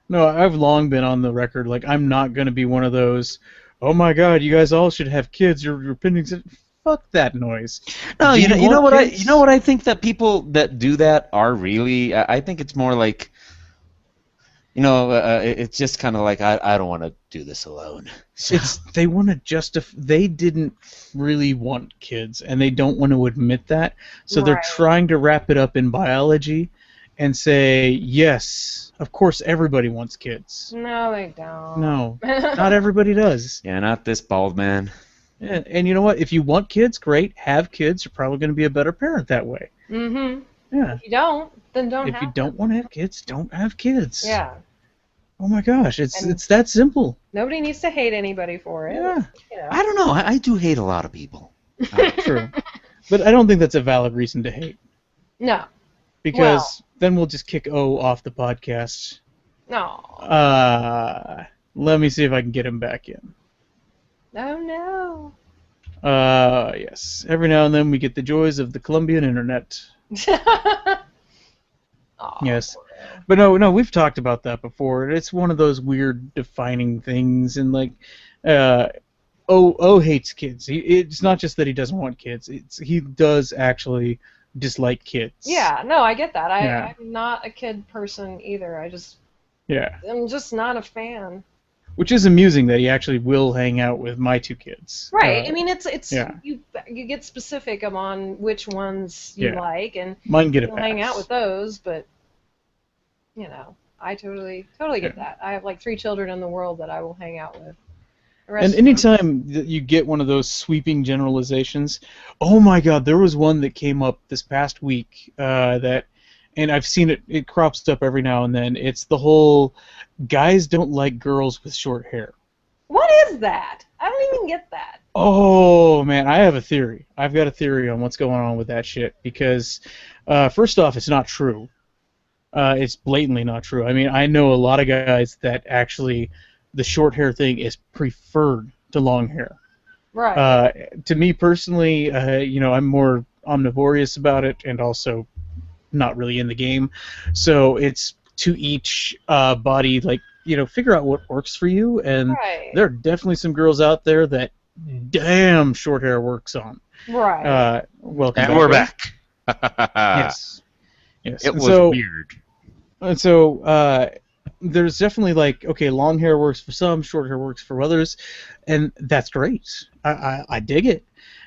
No, I've long been on the record, like, I'm not going to be one of those, oh my God, you guys all should have kids, your opinions. Fuck that noise. No, you know what I think that people that do that are really. I think it's more like, it's just kind of like I don't want to do this alone. So. They want to justify. They didn't really want kids, and they don't want to admit that. So they're trying to wrap it up in biology, and say yes, of course everybody wants kids. No, they don't. No, not everybody does. Yeah, not this bald man. Yeah, and you know what? If you want kids, great. Have kids. You're probably going to be a better parent that way. Mm-hmm. Yeah. If you don't, then don't have If you don't want to have kids, don't have kids. Yeah. Oh my gosh, it's that simple. Nobody needs to hate anybody for it. Yeah. I don't know. I do hate a lot of people. True. But I don't think that's a valid reason to hate. No. Because then we'll just kick O off the podcast. No. Let me see if I can get him back in. Oh, no. Yes. Every now and then we get the joys of the Colombian internet. Aw, Yes. poor guy. But no, we've talked about that before. It's one of those weird defining things, and like, O hates kids. It's not just that he doesn't want kids. He does actually dislike kids. Yeah, no, I get that. Yeah. I'm not a kid person either. Yeah. I'm just not a fan. Which is amusing that he actually will hang out with my two kids. Right. I mean, it's yeah. you get specific on which ones you Yeah. like, and Mine get a you'll pass. hang out with those. But I totally get Yeah. that. I have like 3 children in the world that I will hang out with. The And rest of them- anytime that you get one of those sweeping generalizations, oh my God, there was one that came up this past week and I've seen it crops up every now and then. It's the whole guys don't like girls with short hair. What is that? I don't even get that. Oh man, I have a theory. I've got a theory on what's going on with that shit because, first off, it's not true. It's blatantly not true. I mean, I know a lot of guys that actually the short hair thing is preferred to long hair. Right. To me personally, I'm more omnivorous about it and also not really in the game. So it's to each body, like, figure out what works for you. And Right. there are definitely some girls out there that damn short hair works on. Right. Welcome And we're back. back. Yes. Yes. It And was weird. And so there's definitely like, okay, long hair works for some, short hair works for others, and that's great. I dig it.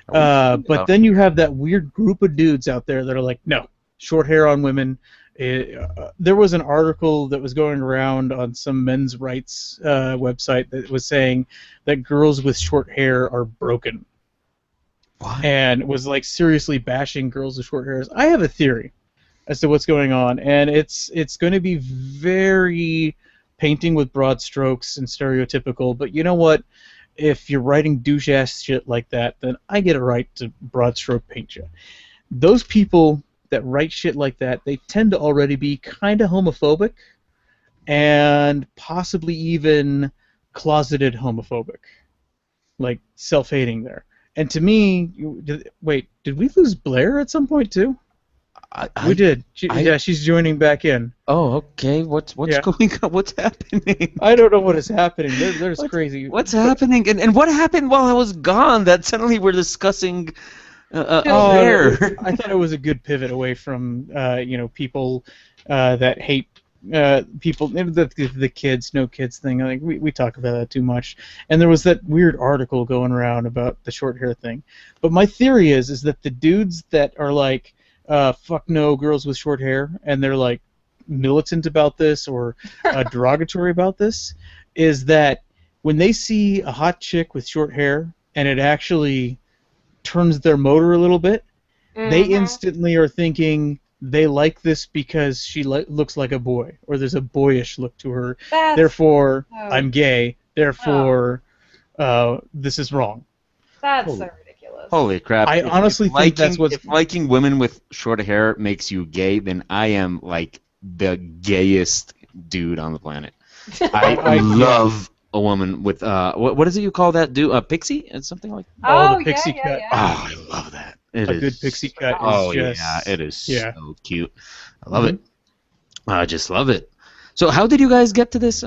But then you have that weird group of dudes out there that are like, no, short hair on women. There was an article that was going around on some men's rights website that was saying that girls with short hair are broken. What? And was like seriously bashing girls with short hairs. I have a theory as to what's going on, and it's going to be very painting with broad strokes and stereotypical, but you know what? If you're writing douche-ass shit like that, then I get a right to broad stroke paint you. Those people that write shit like that, they tend to already be kind of homophobic and possibly even closeted homophobic, like self-hating there. And to me, did we lose Blair at some point too? We did. She's joining back in. Oh, okay. What's going on? What's happening? I don't know what is happening. There's crazy. What's happening? And what happened while I was gone that suddenly we're discussing hair? I thought it was a good pivot away from people that hate people, the kids, no kids thing. Like we talk about that too much. And there was that weird article going around about the short hair thing. But my theory is that the dudes that are like, fuck no, girls with short hair, and they're like militant about this or derogatory about this, is that when they see a hot chick with short hair and it actually turns their motor a little bit, they instantly are thinking they like this because she looks like a boy, or there's a boyish look to her. Therefore, I'm gay. Therefore, this is wrong. That's so ridiculous. Holy crap. I honestly think that's what's... If liking women with short hair makes you gay, then I am like the gayest dude on the planet. I love a woman with what is it you call that dude? A pixie? It's something like that. Oh, the pixie cut. Yeah. Oh, I love that. Good pixie cut is just... yeah, it is so cute. I love it. I just love it. So how did you guys get to this?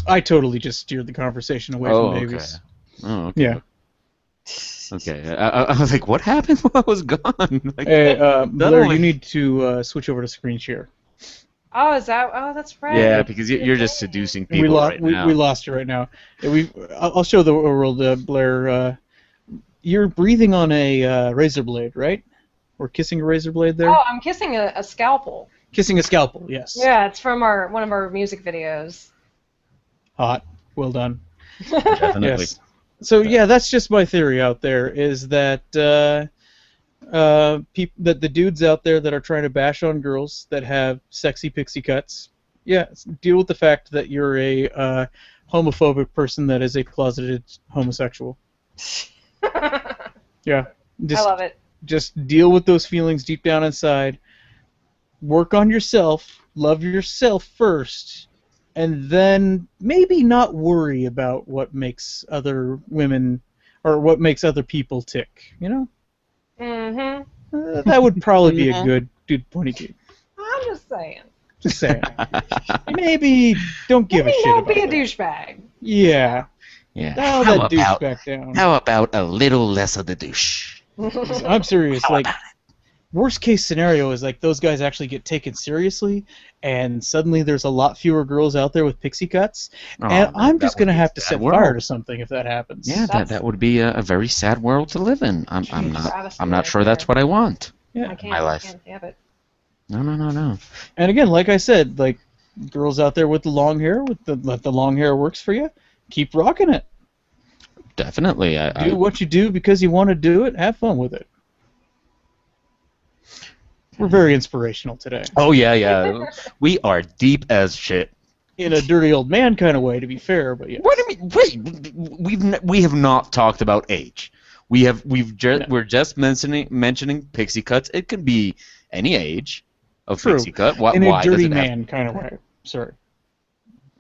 I totally just steered the conversation away from babies. Okay. Oh, okay. Yeah. Okay. I was like, what happened while I was gone? Like, Blair, you need to switch over to screen share. Oh, is that? Oh, that's right. Yeah, because you're just seducing people right now. We lost you right now. I'll show the world, Blair. You're breathing on a razor blade, right? Or kissing a razor blade there? Oh, I'm kissing a scalpel. Kissing a scalpel, yes. Yeah, it's from one of our music videos. Hot. Well done. Definitely. Yes. So yeah, that's just my theory out there, is that that the dudes out there that are trying to bash on girls that have sexy pixie cuts, deal with the fact that you're a homophobic person that is a closeted homosexual. Yeah. I love it. Just deal with those feelings deep down inside. work on yourself, love yourself first, and then maybe not worry about what makes other women or what makes other people tick. You know? Mm-hmm. That would probably be a good point of view. I'm just saying. Just saying. Maybe don't give a shit don't about be a that. douchebag. Yeah. Yeah. Dial that douche back down. How about a little less of the douche? I'm serious. How Like, about worst case scenario is like those guys actually get taken seriously, and suddenly there's a lot fewer girls out there with pixie cuts, and I'm just gonna have to set fire to something if that happens. Yeah, that would be a very sad world to live in. I'm not sure that's what I want. Yeah. I can't, my life. I can't have it. No. And again, like I said, like girls out there with the long hair, let the long hair works for you. Keep rocking it. Definitely. Do what you do because you want to do it. Have fun with it. We're very inspirational today. Oh yeah. We are deep as shit. In a dirty old man kind of way, to be fair, but yeah. What do you mean? Wait, we have not talked about age. We're just mentioning pixie cuts. It can be any age of True. pixie cut. In a why does dirty it have... man kind of way. Sorry.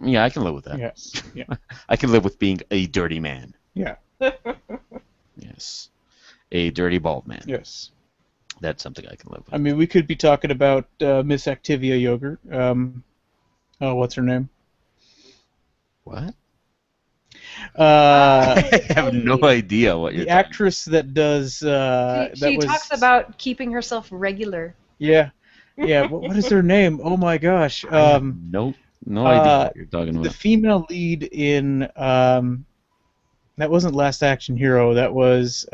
Yeah, I can live with that. Yes. Yeah. I can live with being a dirty man. Yeah. Yes. A dirty bald man. Yes. That's something I can live with. I mean, we could be talking about Miss Activia Yogurt. What's her name? What? I have no idea what you're the talking actress that does. She talks about keeping herself regular. Yeah. Yeah. What is her name? Oh my gosh. I have no idea what you're talking about. The female lead in that wasn't Last Action Hero. That was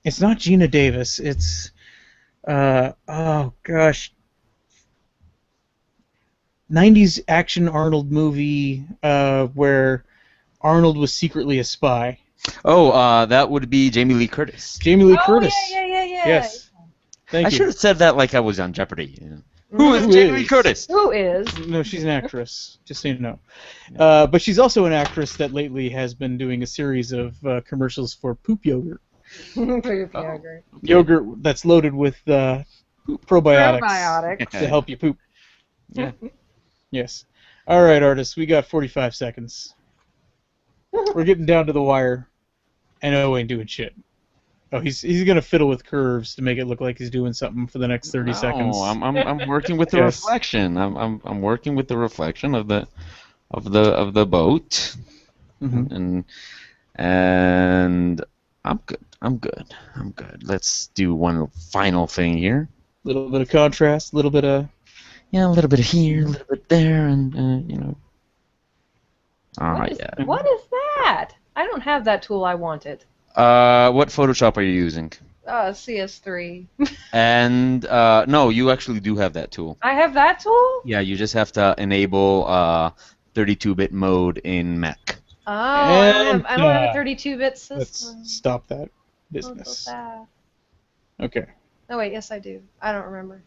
it's not Gina Davis. It's oh gosh. 90s action Arnold movie where Arnold was secretly a spy. Oh, that would be Jamie Lee Curtis. Jamie Lee Curtis. Yeah. Yes. Thank I you. should have said that like I was on Jeopardy. Yeah. Who is Jamie Lee Curtis? Who is? No, she's an actress. Just so you know. But she's also an actress that lately has been doing a series of commercials for poop yogurt. Poop yogurt. Yogurt that's loaded with probiotics to help you poop. Yeah. Yes. All right, artists. We got 45 seconds. We're getting down to the wire. And O ain't doing shit. Oh, he's gonna fiddle with curves to make it look like he's doing something for the next 30 seconds. Oh, I'm working with the Yes. reflection. I'm working with the reflection of the boat. Mm-hmm. And I'm good. Let's do one final thing here. A little bit of contrast, a little bit of... Yeah, a little bit here, a little bit there, and you know. What is that? I don't have that tool I wanted. What Photoshop are you using? CS3. And no, you actually do have that tool. I have that tool? Yeah, you just have to enable 32-bit mode in Mac. Oh, I don't have a 32-bit system. Let's stop that Oh, business. so sad. Okay. Oh wait, yes I do. I don't remember.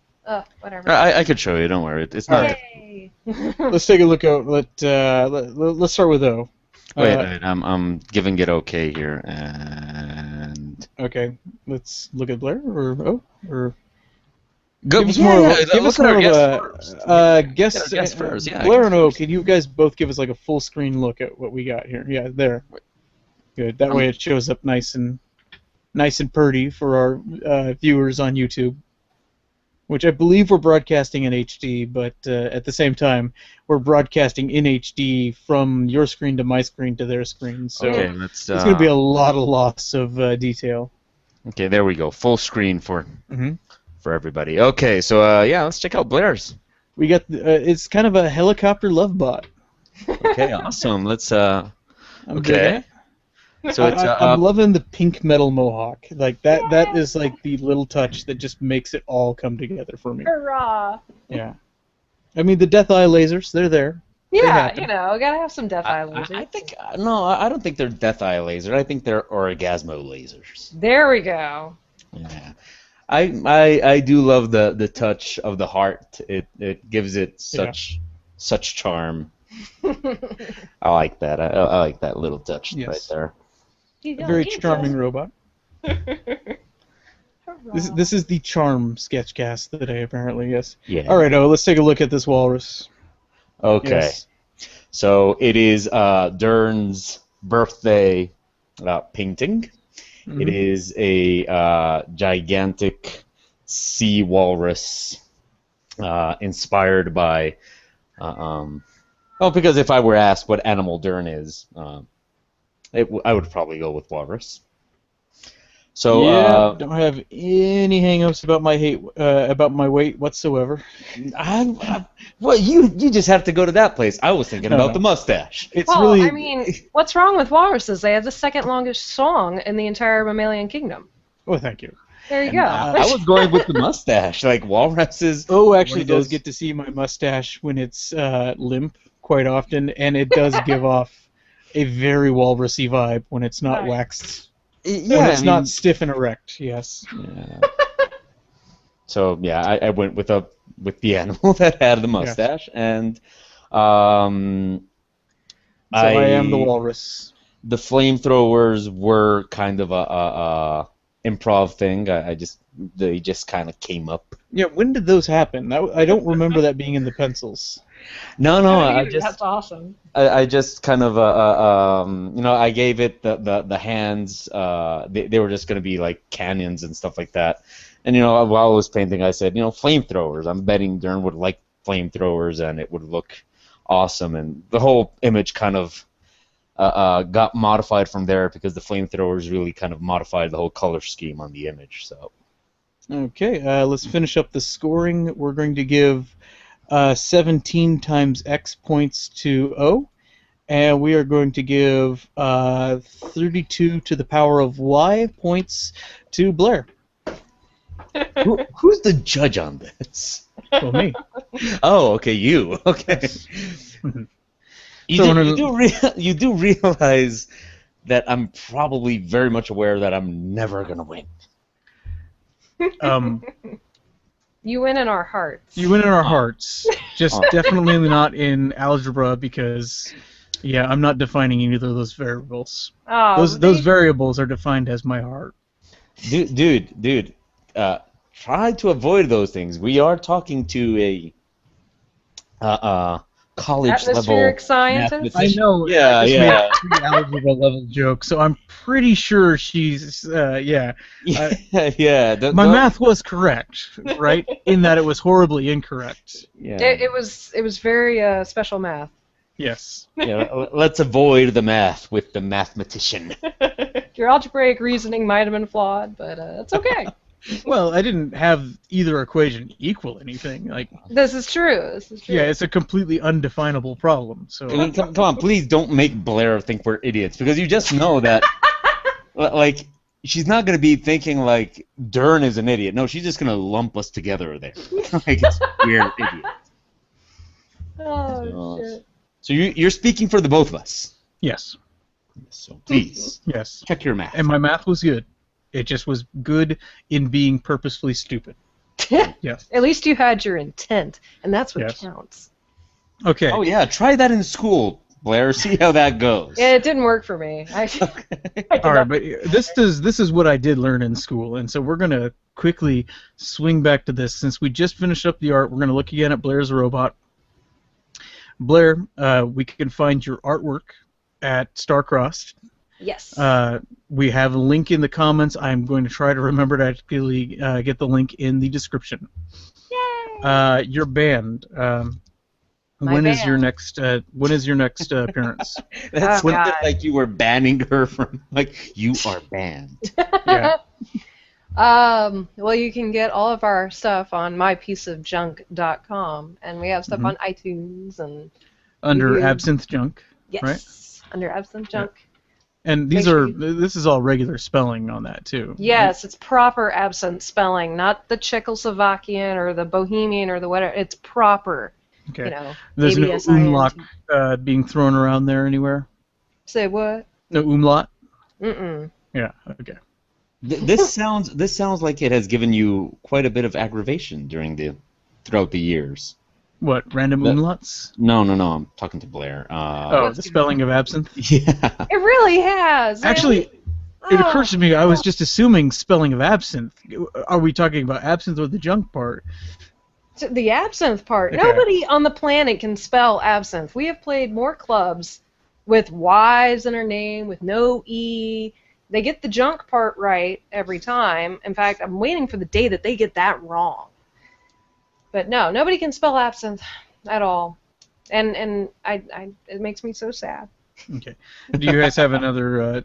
Whatever. I could show you. Don't worry. It's not. Yay! Let's take a look at let's start with O. Wait, I'm giving it okay here, and Okay, let's look at Blair or O or. Go, Give us more of a guess first. Yeah, Blair and O, can you guys both give us like a full screen look at what we got here? Yeah, there. Good. That way it shows up nice and purty for our viewers on YouTube. Which I believe we're broadcasting in HD, but at the same time, we're broadcasting in HD from your screen to my screen to their screen. So okay, it's going to be a lot of loss of detail. Okay, there we go. Full screen for everybody. Okay, so yeah, let's check out Blair's. We got it's kind of a helicopter love bot. Okay, awesome. Let's I'm digging it. So it's I'm loving the pink metal mohawk. Like that. That is like the little touch that just makes it all come together for me. Hurrah! Yeah. I mean the Death Eye lasers, they're there. Yeah, you know, gotta have some Death Eye lasers. I think no, I don't think they're Death Eye lasers. I think they're Orgasmo lasers. There we go. Yeah. I do love the touch of the heart. It gives it such charm. I like that. I like that little touch right there. A very charming robot. Hurrah! This is the charm Sketchcast today, apparently. Yes. Yeah. All right. Let's take a look at this walrus. Okay. Yes. So it is Dern's birthday painting. Mhm. It is a gigantic sea walrus inspired by. Well, because if I were asked what animal Dern is, I would probably go with walrus. So don't have any hang-ups about my weight whatsoever. Well, you just have to go to that place. I was thinking about No. the mustache. It's Well, really. I mean, what's wrong with walruses? They have the second longest song in the entire mammalian kingdom. Oh, thank you. There you go. I was going with the mustache, like walruses. Oh, actually, does those- get to see my mustache when it's limp quite often, and it does give off a very walrusy vibe when it's not Right. waxed. Yeah, When it's I mean, not stiff and erect. Yes. yeah. So yeah, I went with the animal that had the mustache, and So I am the walrus. The flamethrowers were kind of a improv thing. They just kind of came up. Yeah. When did those happen? I don't remember that being in the pencils. No, That's awesome. I just kind of I gave it the hands. They were just gonna be like canyons and stuff like that. And while I was painting, I said flamethrowers. I'm betting Dern would like flamethrowers and it would look awesome. And the whole image kind of got modified from there because the flamethrowers really kind of modified the whole color scheme on the image. So. Okay. Let's finish up the scoring. We're going to give 17 times X points to O, and we are going to give 32 to the power of Y points to Blair. Who's the judge on this? Well, me. Oh, okay, you. Okay. You do realize that I'm probably very much aware that I'm never gonna win. You win in our hearts. You win in our hearts. Just definitely not in algebra because, yeah, I'm not defining either of those variables. Oh, Those variables are defined as my heart. Dude. Try to avoid those things. We are talking to a college level atmospheric scientist. I know. Yeah, I just yeah. made a pre-algebra level joke, so I'm pretty sure she's. Yeah. Yeah. My math was correct, right? In that it was horribly incorrect. Yeah. It was very special math. Yes. Yeah. Let's avoid the math with the mathematician. Your algebraic reasoning might have been flawed, but it's okay. Well, I didn't have either equation equal anything. Like, This is true. yeah, it's a completely undefinable problem. So, I mean, come on, please don't make Blair think we're idiots because you just know that, like, she's not going to be thinking like Dern is an idiot. No, she's just going to lump us together there. Like, we're idiots. Oh shit. So you're speaking for the both of us. yes, So please yes. check your math. And my math was good. It just was good in being purposefully stupid. Yes. At least you had your intent, and that's what Yes. counts. Okay. Oh yeah, try that in school, Blair. See how that goes. Yeah, it didn't work for me. I did All right, not- but this is what I did learn in school, and so we're gonna quickly swing back to this. Since we just finished up the art, we're gonna look again at Blair's robot. Blair, we can find your artwork at Starcrossed. Yes. We have a link in the comments. I'm going to try to remember to actually get the link in the description. Yay! Your band. When is your next appearance? That Oh, sounded God. like you were banning her from like you are banned. Yeah. Well, you can get all of our stuff on mypieceofjunk.com, and we have stuff on iTunes and Under You- Absinthe Junk. yes, Right. under Absinthe Junk. And Make sure this is all regular spelling on that too. Yes, it's proper absinthe spelling, not the Czechoslovakian or the Bohemian or the whatever. It's proper. Okay. You know. There's no ABSINT. umlaut being thrown around there anywhere. Say what? No umlaut. Mm-mm. Yeah. Okay. This sounds like it has given you quite a bit of aggravation throughout the years. What, random The- umlauts? No, I'm talking to Blair. Oh, the spelling of absinthe. Yeah. It really has. Actually, It occurs to me I was just assuming spelling of absinthe. Are we talking about absinthe or the junk part? The absinthe part. Okay. Nobody on the planet can spell absinthe. We have played more clubs with Y's in their name, with no E. They get the junk part right every time. In fact, I'm waiting for the day that they get that wrong. But no, nobody can spell absinthe at all. And it makes me so sad. Okay. Do you guys have another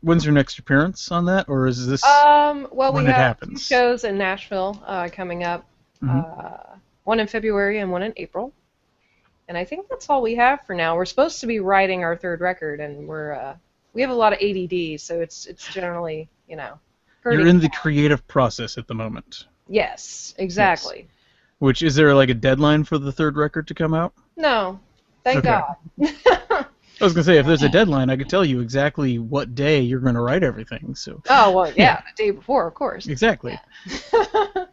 when's your next appearance on that, or is this Well, when we it have happens? 2 shows in Nashville coming up. Mm-hmm. One in February and one in April. And I think that's all we have for now. We're supposed to be writing our 3rd record, and we have a lot of ADD, so it's generally, You're in the creative process at the moment. Yes, exactly. Yes. Which, is there like a deadline for the 3rd record to come out? No, thank God. I was going to say, if there's a deadline, I could tell you exactly what day you're going to write everything. So. Oh, well, yeah, the day before, of course. Exactly. Yeah.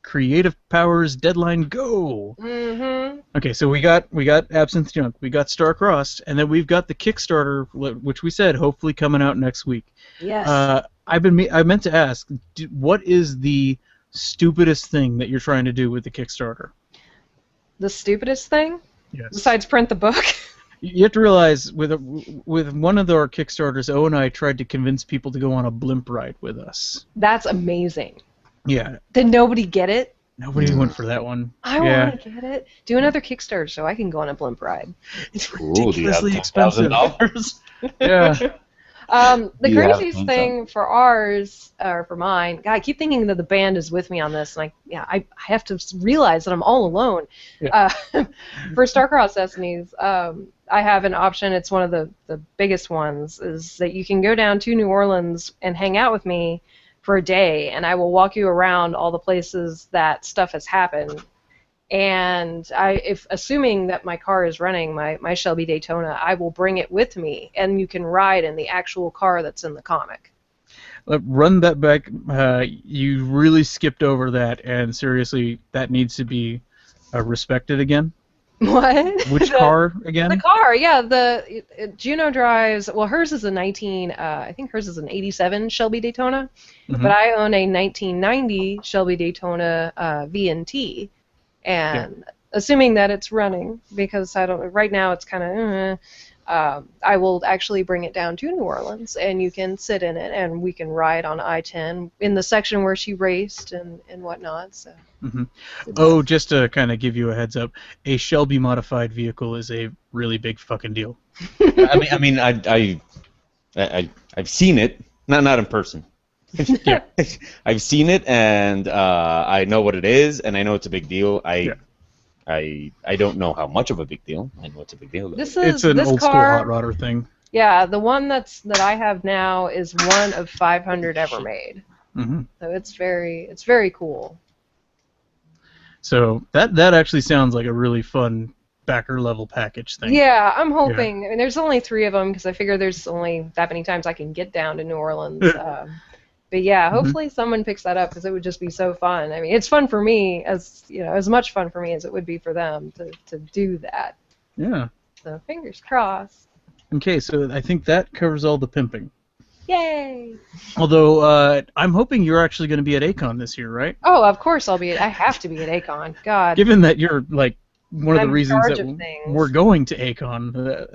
Creative powers, deadline, go! Mm-hmm. Okay, so we got Absinthe Junk, we got Star-Crossed, and then we've got the Kickstarter, which we said hopefully coming out next week. Yes. I meant to ask, what is the stupidest thing that you're trying to do with the Kickstarter? The stupidest thing? Yes. Besides print the book? You have to realize, with one of our Kickstarters, O and I tried to convince people to go on a blimp ride with us. That's amazing. Yeah. Did nobody get it? Nobody went for that one. I want to get it. Do another Kickstarter so I can go on a blimp ride. It's ridiculously expensive. Yeah. The craziest thing for ours, or for mine, God, I keep thinking that the band is with me on this, and I have to realize that I'm all alone. Yeah. For Star-Crossed Destinies, I have an option. It's one of the biggest ones, is that you can go down to New Orleans and hang out with me for a day, and I will walk you around all the places that stuff has happened. And if assuming that my car is running, my Shelby Daytona, I will bring it with me, and you can ride in the actual car that's in the comic. Run that back. You really skipped over that, and seriously, that needs to be respected again. What? Which car again? The car, yeah. Juno drives. Well, hers is a I think hers is an '87 Shelby Daytona, Mm-hmm. but I own a 1990 Shelby Daytona VNT. And assuming that it's running, because right now it's kind of, I will actually bring it down to New Orleans, and you can sit in it, and we can ride on I-10 in the section where she raced and whatnot. So. Mm-hmm. Oh, just to kind of give you a heads up, a Shelby modified vehicle is a really big fucking deal. I've seen it, not in person. Yeah. I've seen it, and I know what it is, and I know it's a big deal. I don't know how much of a big deal. I know it's a big deal. It's an old school hot rodder thing. Yeah, the one that I have now is one of 500 ever made. Mm-hmm. So it's very cool. So that actually sounds like a really fun backer level package thing. Yeah, I'm hoping. Yeah. I mean, there's only 3 of them because I figure there's only that many times I can get down to New Orleans. But yeah, hopefully someone picks that up because it would just be so fun. I mean, it's fun for me as much fun for me as it would be for them to do that. Yeah. So fingers crossed. Okay, so I think that covers all the pimping. Yay! Although I'm hoping you're actually going to be at A-Kon this year, right? Oh, of course I'll be. I have to be at A-Kon. God. Given that you're like one of the reasons that things. We're going to A-Kon.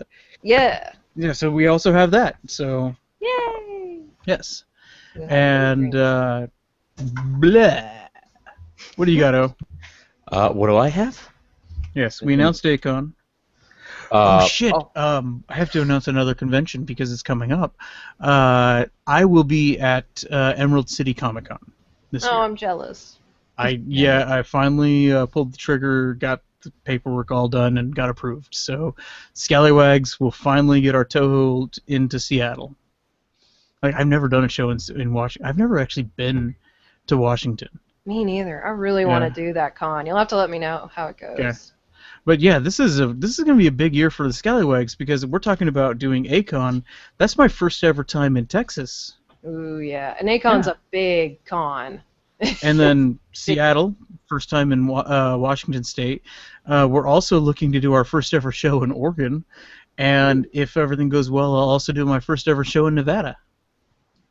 Yeah. Yeah. So we also have that. So. Yay! Yes. And blah. What do you got, O? What do I have? Yes, we announced A-Kon. Oh shit! I have to announce another convention because it's coming up. I will be at Emerald City Comic Con this year. Oh, I'm jealous. I finally pulled the trigger, got the paperwork all done, and got approved. So, Scallywags will finally get our toehold into Seattle. Like, I've never done a show in Washington. I've never actually been to Washington. Me neither. I really want to do that con. You'll have to let me know how it goes. Yeah. But yeah, this is going to be a big year for the Scallywags because we're talking about doing A-Kon. That's my first ever time in Texas. Ooh, yeah. And A-Kon's a big con. And then Seattle, first time in Washington State. We're also looking to do our first ever show in Oregon. And if everything goes well, I'll also do my first ever show in Nevada.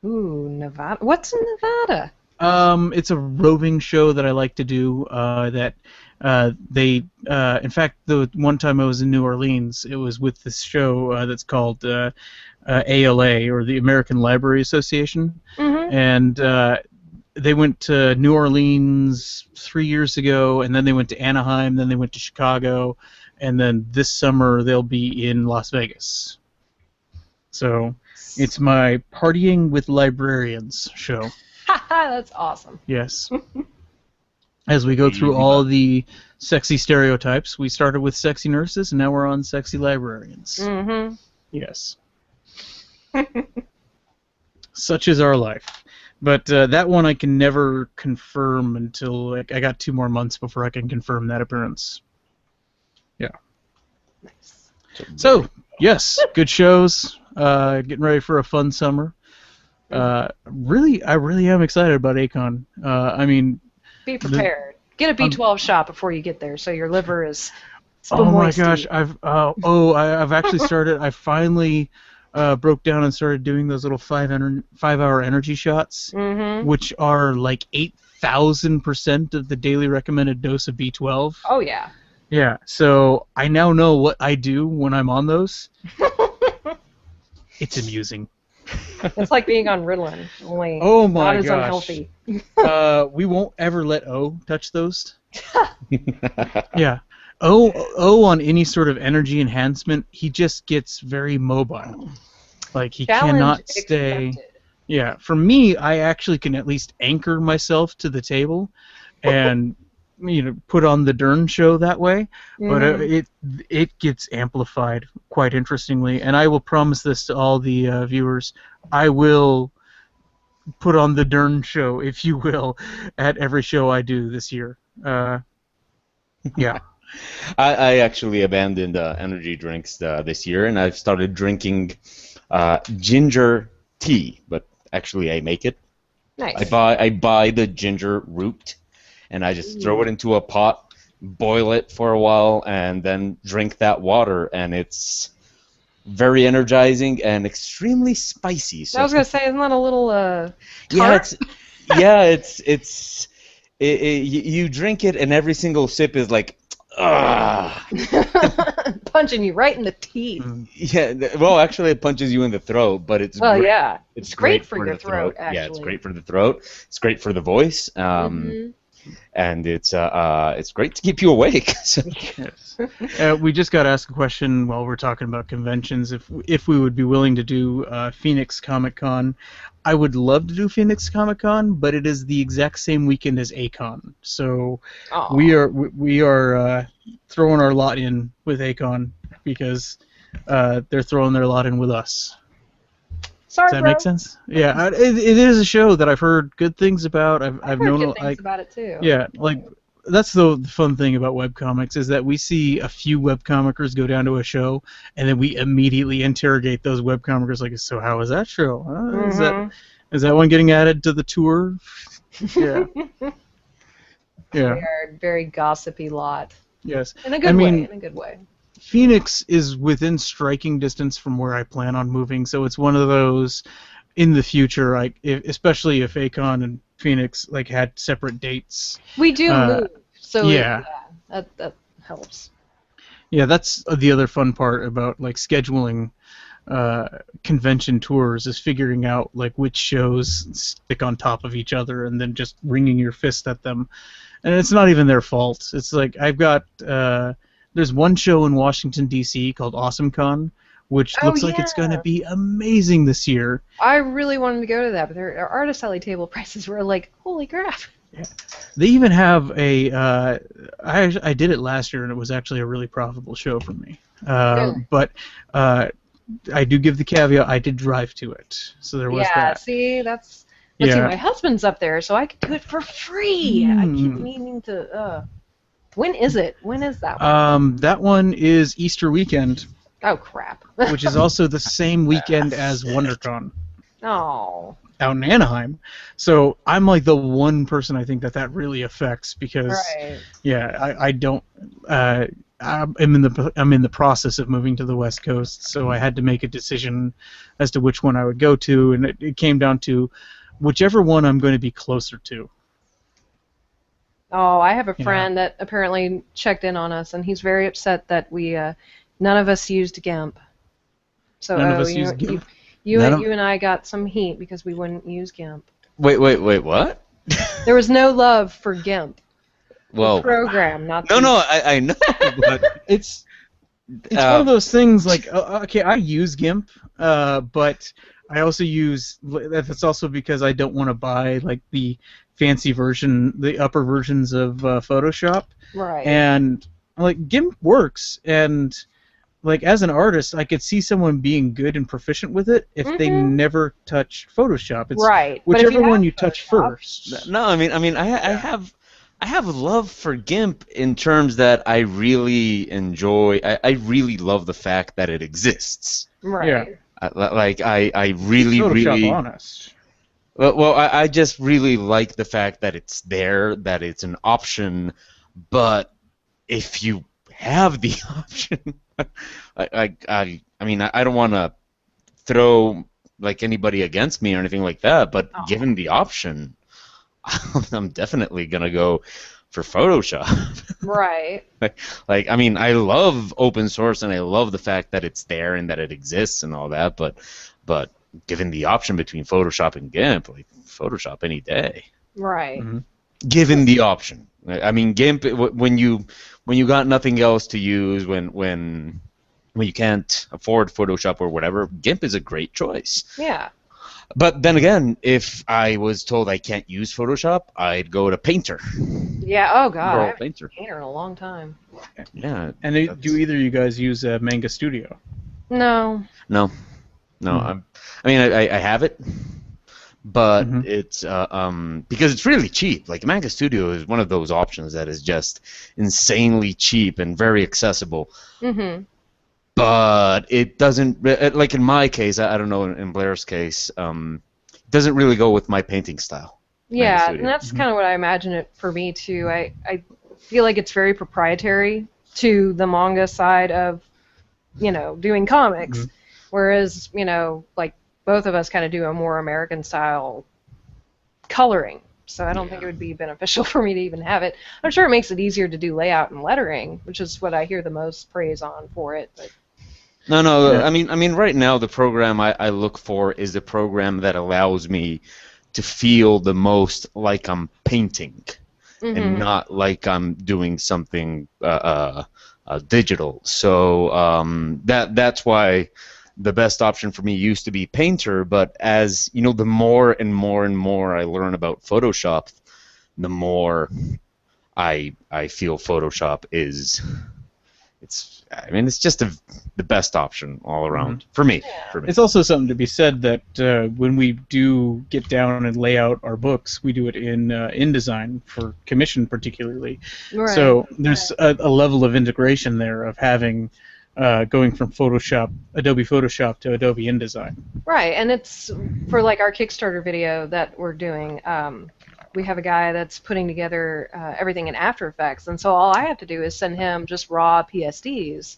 Ooh, Nevada. What's in Nevada? It's a roving show that I like to do. In fact, the one time I was in New Orleans, it was with this show that's called ALA, or the American Library Association, and they went to New Orleans 3 years ago, and then they went to Anaheim, then they went to Chicago, and then this summer they'll be in Las Vegas. So it's my Partying with Librarians show. That's awesome. Yes. As we go through all the sexy stereotypes, we started with sexy nurses, and now we're on sexy librarians. Mm-hmm. Yes. Such is our life. But that one I can never confirm until I got 2 more months before I can confirm that appearance. Yeah. Nice. So, yes, good shows. Getting ready for a fun summer. I really am excited about Akon. I mean, be prepared. Get a B12 shot before you get there, so your liver is. Oh my gosh! I've actually started. I finally broke down and started doing those little 5-hour energy shots, which are like 8,000% of the daily recommended dose of B12. Oh yeah. Yeah. So I now know what I do when I'm on those. It's amusing. It's like being on Ritalin, only not as unhealthy. We won't ever let O touch those. Yeah. O on any sort of energy enhancement, he just gets very mobile. Like he cannot stay. Accepted. Yeah. For me, I actually can at least anchor myself to the table and put on the Dern show that way, but it gets amplified quite interestingly, and I will promise this to all the viewers, I will put on the Dern show, if you will, at every show I do this year. Yeah. I actually abandoned energy drinks this year, and I've started drinking ginger tea, but actually I make it. Nice. I buy the ginger root, and I just throw it into a pot, boil it for a while, and then drink that water, and it's very energizing and extremely spicy. So I was gonna say, isn't that a little tart? You drink it, and every single sip is like, punching you right in the teeth. Yeah, well, actually, it punches you in the throat, but it's it's great for your throat. Actually, yeah, it's great for the throat. It's great for the voice. And it's great to keep you awake. So. Yes. We just got asked a question while we're talking about conventions if we would be willing to do Phoenix Comic Con. I would love to do Phoenix Comic Con, but it is the exact same weekend as Akon, so we are throwing our lot in with Akon because they're throwing their lot in with us. Sorry, does that make sense? Yeah, it is a show that I've heard good things about. I've known good things about it too. Yeah, like that's the fun thing about webcomics is that we see a few webcomickers go down to a show, and then we immediately interrogate those webcomickers like, so how was that show? Is that one getting added to the tour? Yeah. Yeah. We are a very gossipy lot. Yes. In a good way. In a good way. Phoenix is within striking distance from where I plan on moving, so it's one of those in the future, especially if Akon and Phoenix had separate dates. We do move, so yeah, that helps. Yeah, that's the other fun part about scheduling convention tours is figuring out which shows stick on top of each other and then just wringing your fist at them, and it's not even their fault. It's I've got. There's one show in Washington, D.C. called AwesomeCon, which looks like it's going to be amazing this year. I really wanted to go to that, but their artist alley table prices were holy crap. Yeah. They even have a... I did it last year, and it was actually a really profitable show for me. But I do give the caveat, I did drive to it. So there was that. Yeah, see, that's... Let's see, my husband's up there, so I could do it for free. I keep meaning to... When is it? When is that one? That one is Easter weekend. Oh, crap. Which is also the same weekend as WonderCon. Oh. Out in Anaheim. So I'm the one person I think that really affects because, I don't... I I'm in the process of moving to the West Coast, so I had to make a decision as to which one I would go to, and it came down to whichever one I'm going to be closer to. Oh, I have a friend that apparently checked in on us, and he's very upset that we none of us used GIMP. So none of us used GIMP. You and I got some heat because we wouldn't use GIMP. Wait, what? There was no love for GIMP. Well, the program, not I know, but it's one of those things like okay, I use GIMP, but I also use that's also because I don't want to buy like the fancy version, the upper versions of Photoshop. Right. And like GIMP works, and like as an artist, I could see someone being good and proficient with it if they never touch Photoshop. It's right. whichever one you touch first. No, I have love for GIMP in terms that I really enjoy. I really love the fact that it exists. Right. Yeah. I really, Photoshop really. honest. Well, I just really like the fact that it's there, that it's an option. But if you have the option, I mean, I don't want to throw like anybody against me or anything like that. But given the option, I'm definitely gonna go for Photoshop. Right. Like, I mean, I love open source and I love the fact that it's there and that it exists and all that, but given the option between Photoshop and GIMP, like Photoshop any day. Right. Mm-hmm. Given the option. I mean, GIMP when you got nothing else to use, when you can't afford Photoshop or whatever, GIMP is a great choice. Yeah. But then again, if I was told I can't use Photoshop, I'd go to Painter. Yeah. Oh God, I haven't Painter. used Painter in a long time. Yeah. And do either of you guys use Manga Studio? No. No. I mean, I have it, but it's because it's really cheap. Like Manga Studio is one of those options that is just insanely cheap and very accessible. Mm-hmm. But it doesn't, like in my case, I don't know, in Blair's case, it doesn't really go with my painting style. Yeah, and that's kind of what I imagine it for me too. I feel like it's very proprietary to the manga side of, doing comics, whereas, like both of us kind of do a more American style coloring. So I don't think it would be beneficial for me to even have it. I'm sure it makes it easier to do layout and lettering, which is what I hear the most praise on for it. But No. Yeah. I mean, right now the program I look for is the program that allows me to feel the most like I'm painting, and not like I'm doing something digital. So that's why the best option for me used to be Painter. But as you know, the more and more and more I learn about Photoshop, the more I feel Photoshop is. It's just the best option all around for me. It's also something to be said that when we do get down and lay out our books, we do it in InDesign for commission particularly. Right. So there's a level of integration there of having going from Adobe Photoshop to Adobe InDesign. Right, and it's for like our Kickstarter video that we're doing. We have a guy that's putting together everything in After Effects, and so all I have to do is send him just raw PSDs,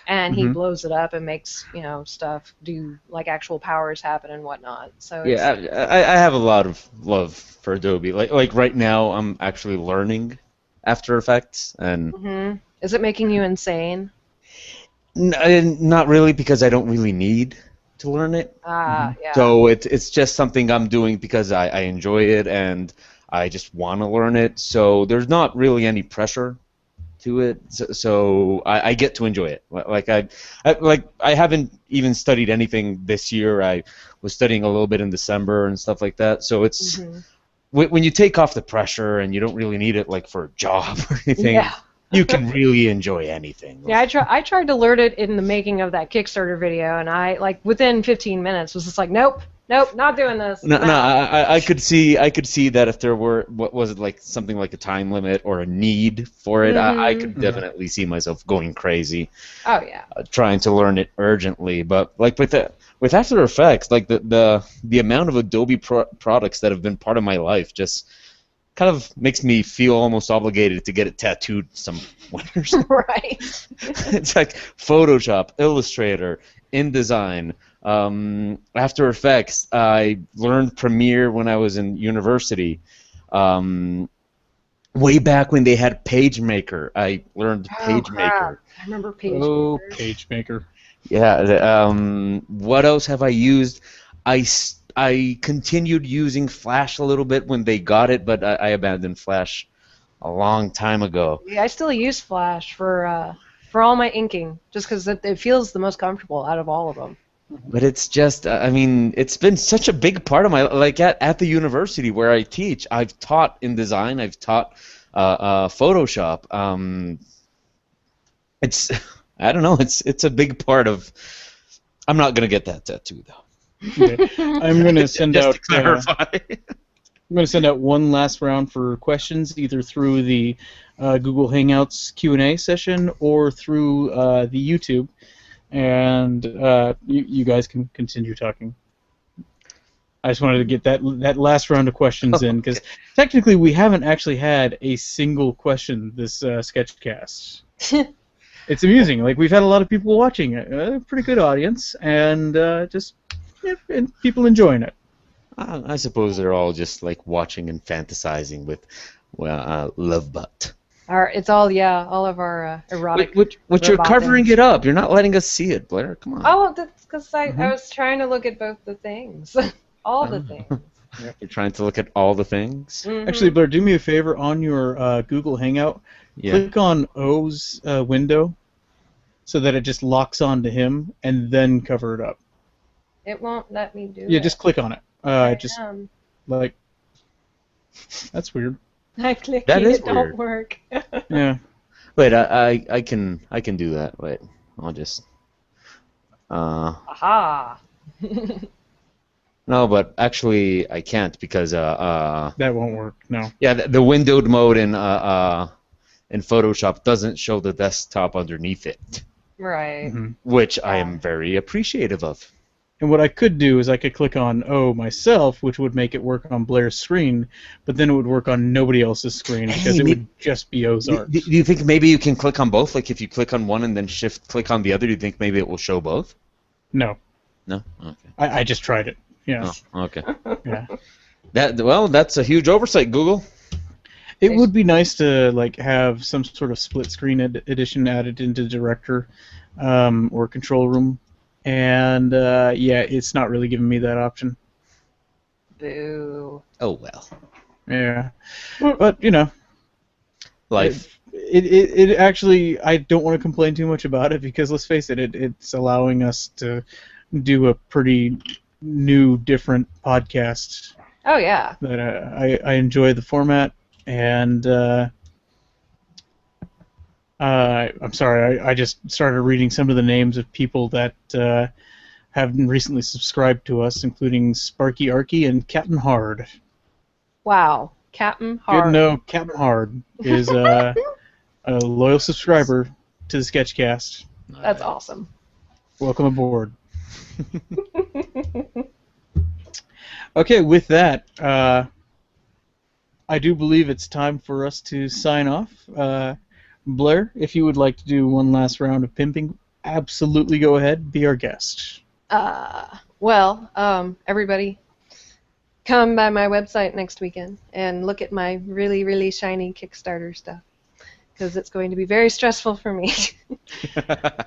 and he blows it up and makes stuff do like actual powers happen and whatnot. So yeah, I have a lot of love for Adobe. Like right now, I'm actually learning After Effects, and is it making you insane? Not really, because I don't really need to learn it. Yeah. So it's just something I'm doing because I enjoy it and I just want to learn it. So there's not really any pressure to it. So I get to enjoy it. I haven't even studied anything this year. I was studying a little bit in December and stuff like that. So it's when you take off the pressure and you don't really need it like for a job or anything. Yeah. You can really enjoy anything. Yeah, I tried to learn it in the making of that Kickstarter video, and I within 15 minutes was just like, nope, not doing this. No, I could see that if there were something like a time limit or a need for it, I could definitely see myself going crazy. Oh yeah. Trying to learn it urgently, but like with After Effects, like the amount of Adobe products that have been part of my life just kind of makes me feel almost obligated to get it tattooed somewhere. Right. It's like Photoshop, Illustrator, InDesign, After Effects. I learned Premiere when I was in university. Way back when they had PageMaker, I learned PageMaker. I remember PageMaker. Oh, PageMaker. Yeah. What else have I used? I continued using Flash a little bit when they got it, but I abandoned Flash a long time ago. Yeah, I still use Flash for all my inking, just because it feels the most comfortable out of all of them. But it's just, I mean, it's been such a big part of my, like at the university where I teach, I've taught InDesign, I've taught Photoshop. It's, I don't know, it's a big part of, I'm not going to get that tattoo though. Okay. I'm going to send Just out. to clarify. I'm going to send out one last round for questions, either through the Google Hangouts Q&A session or through the YouTube, and you guys can continue talking. I just wanted to get that last round of questions in, because technically we haven't actually had a single question this Sketchcast. It's amusing. Like, we've had a lot of people watching it, a pretty good audience, and and people enjoying it. I suppose they're all just like watching and fantasizing with, love butt. It's all of our erotic. Which you're covering it up. You're not letting us see it, Blair. Come on. Oh, that's because I was trying to look at both the things, all the things. You're trying to look at all the things. Mhm. Actually, Blair, do me a favor on your Google Hangout. Yeah. Click on O's window so that it just locks onto him, and then cover it up. It won't let me do it. Yeah, just click on it. I Just am. like, that's weird. I clicked That it. is It don't weird. work. Yeah. Wait, I can do that. Wait, I'll just. Aha. No, but actually I can't because That won't work. No. yeah, the windowed mode in Photoshop doesn't show the desktop underneath it, Right. Mhm. which I am very appreciative of. And what I could do is I could click on O myself, which would make it work on Blair's screen, but then it would work on nobody else's screen because it would just be O's art. Do you think maybe you can click on both? Like if you click on one and then shift click on the other, do you think maybe it will show both? No. No. Okay. I just tried it. Yeah. Oh, okay. Yeah. That's a huge oversight, Google. It would be nice to like have some sort of split screen edition added into Director or Control Room, and yeah, it's not really giving me that option. Boo. Oh well. Yeah, but you know, Life. It actually, I don't want to complain too much about it because let's face it, it's allowing us to do a pretty new, different podcast. Oh yeah. That I enjoy the format, and I'm sorry, I just started reading some of the names of people that have recently subscribed to us, including Sparky Arky and Captain Hard. Wow. Captain Good Hard. to know Captain Hard is a loyal subscriber to the Sketchcast. That's awesome. Welcome aboard. Okay, with that, I do believe it's time for us to sign off. Blair, if you would like to do one last round of pimping, absolutely go ahead. Be our guest. Well, everybody, come by my website next weekend and look at my really, really shiny Kickstarter stuff, because it's going to be very stressful for me.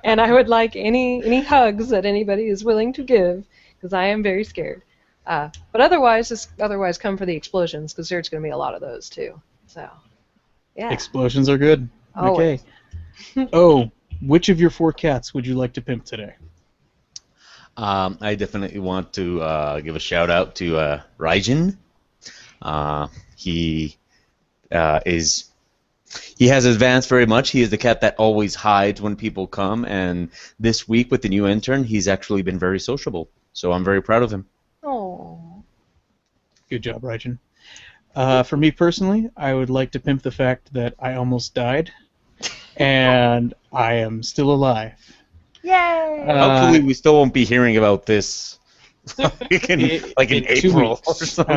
And I would like any hugs that anybody is willing to give, because I am very scared. But otherwise come for the explosions, because there's going to be a lot of those too. So, yeah. Explosions are good. Always. Okay. Oh, which of your 4 cats would you like to pimp today? I definitely want to give a shout out to Raijin. He has advanced very much. He is the cat that always hides when people come, and this week with the new intern, he's actually been very sociable. So I'm very proud of him. Oh. Good job, Raijin. For me personally, I would like to pimp the fact that I almost died, and I am still alive. Yay! Hopefully we still won't be hearing about this like in 2 April or weeks. something.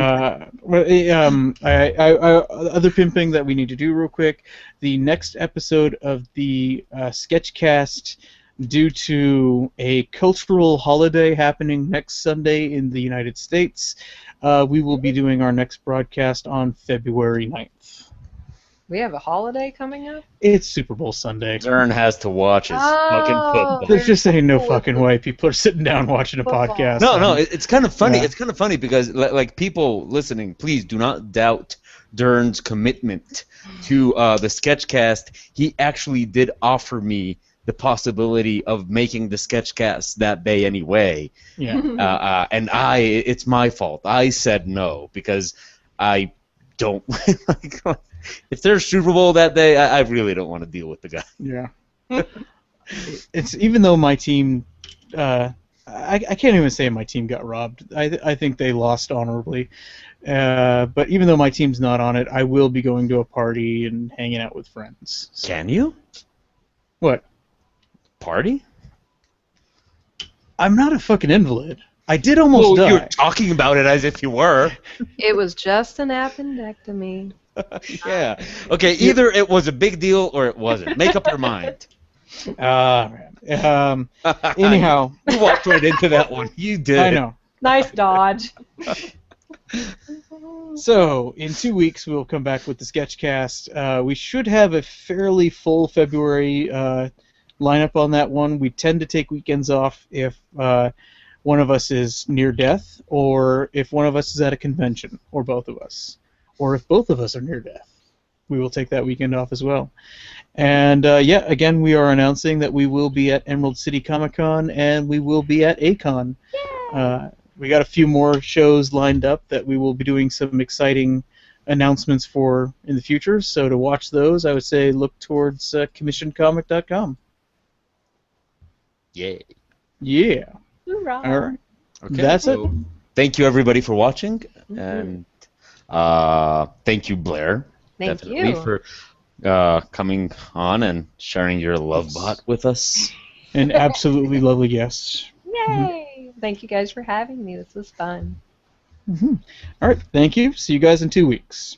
Other pimping that we need to do real quick. The next episode of the Sketchcast, due to a cultural holiday happening next Sunday in the United States, we will be doing our next broadcast on February 9th. We have a holiday coming up? It's Super Bowl Sunday. Dern has to watch his fucking football. There's just ain't no fucking way people are sitting down watching a podcast. No, it's kind of funny. Yeah. It's kind of funny because, like, people listening, please do not doubt Dern's commitment to the Sketchcast. He actually did offer me the possibility of making the Sketchcast that day anyway. Yeah. And it's my fault. I said no because I don't like. If there's Super Bowl that day, I really don't want to deal with the guy. Yeah. It's even though my team, I can't even say my team got robbed. I think they lost honorably. But even though my team's not on it, I will be going to a party and hanging out with friends. So. Can you? What? Party? I'm not a fucking invalid. I did almost die. You're talking about it as if you were. It was just an appendectomy. Yeah. Okay, either it was a big deal or it wasn't. Make up your mind. Man. Anyhow. You walked right into that one. You did. I know. Nice dodge. So, in 2 weeks, we'll come back with the Sketchcast. We should have a fairly full February lineup on that one. We tend to take weekends off if one of us is near death, or if one of us is at a convention, or both of us. Or if both of us are near death. We will take that weekend off as well. And, again, we are announcing that we will be at Emerald City Comic Con, and we will be at A-Con. We got a few more shows lined up that we will be doing some exciting announcements for in the future. So to watch those, I would say look towards commissioncomic.com. Yeah. Yeah. Hoorah. All right. Okay, That's so thank you, everybody, for watching. And thank you, Blair. Thank definitely, you. for coming on and sharing your love bot with us. And absolutely lovely guests. Yay! Thank you guys for having me. This was fun. All right. Thank you. See you guys in 2 weeks.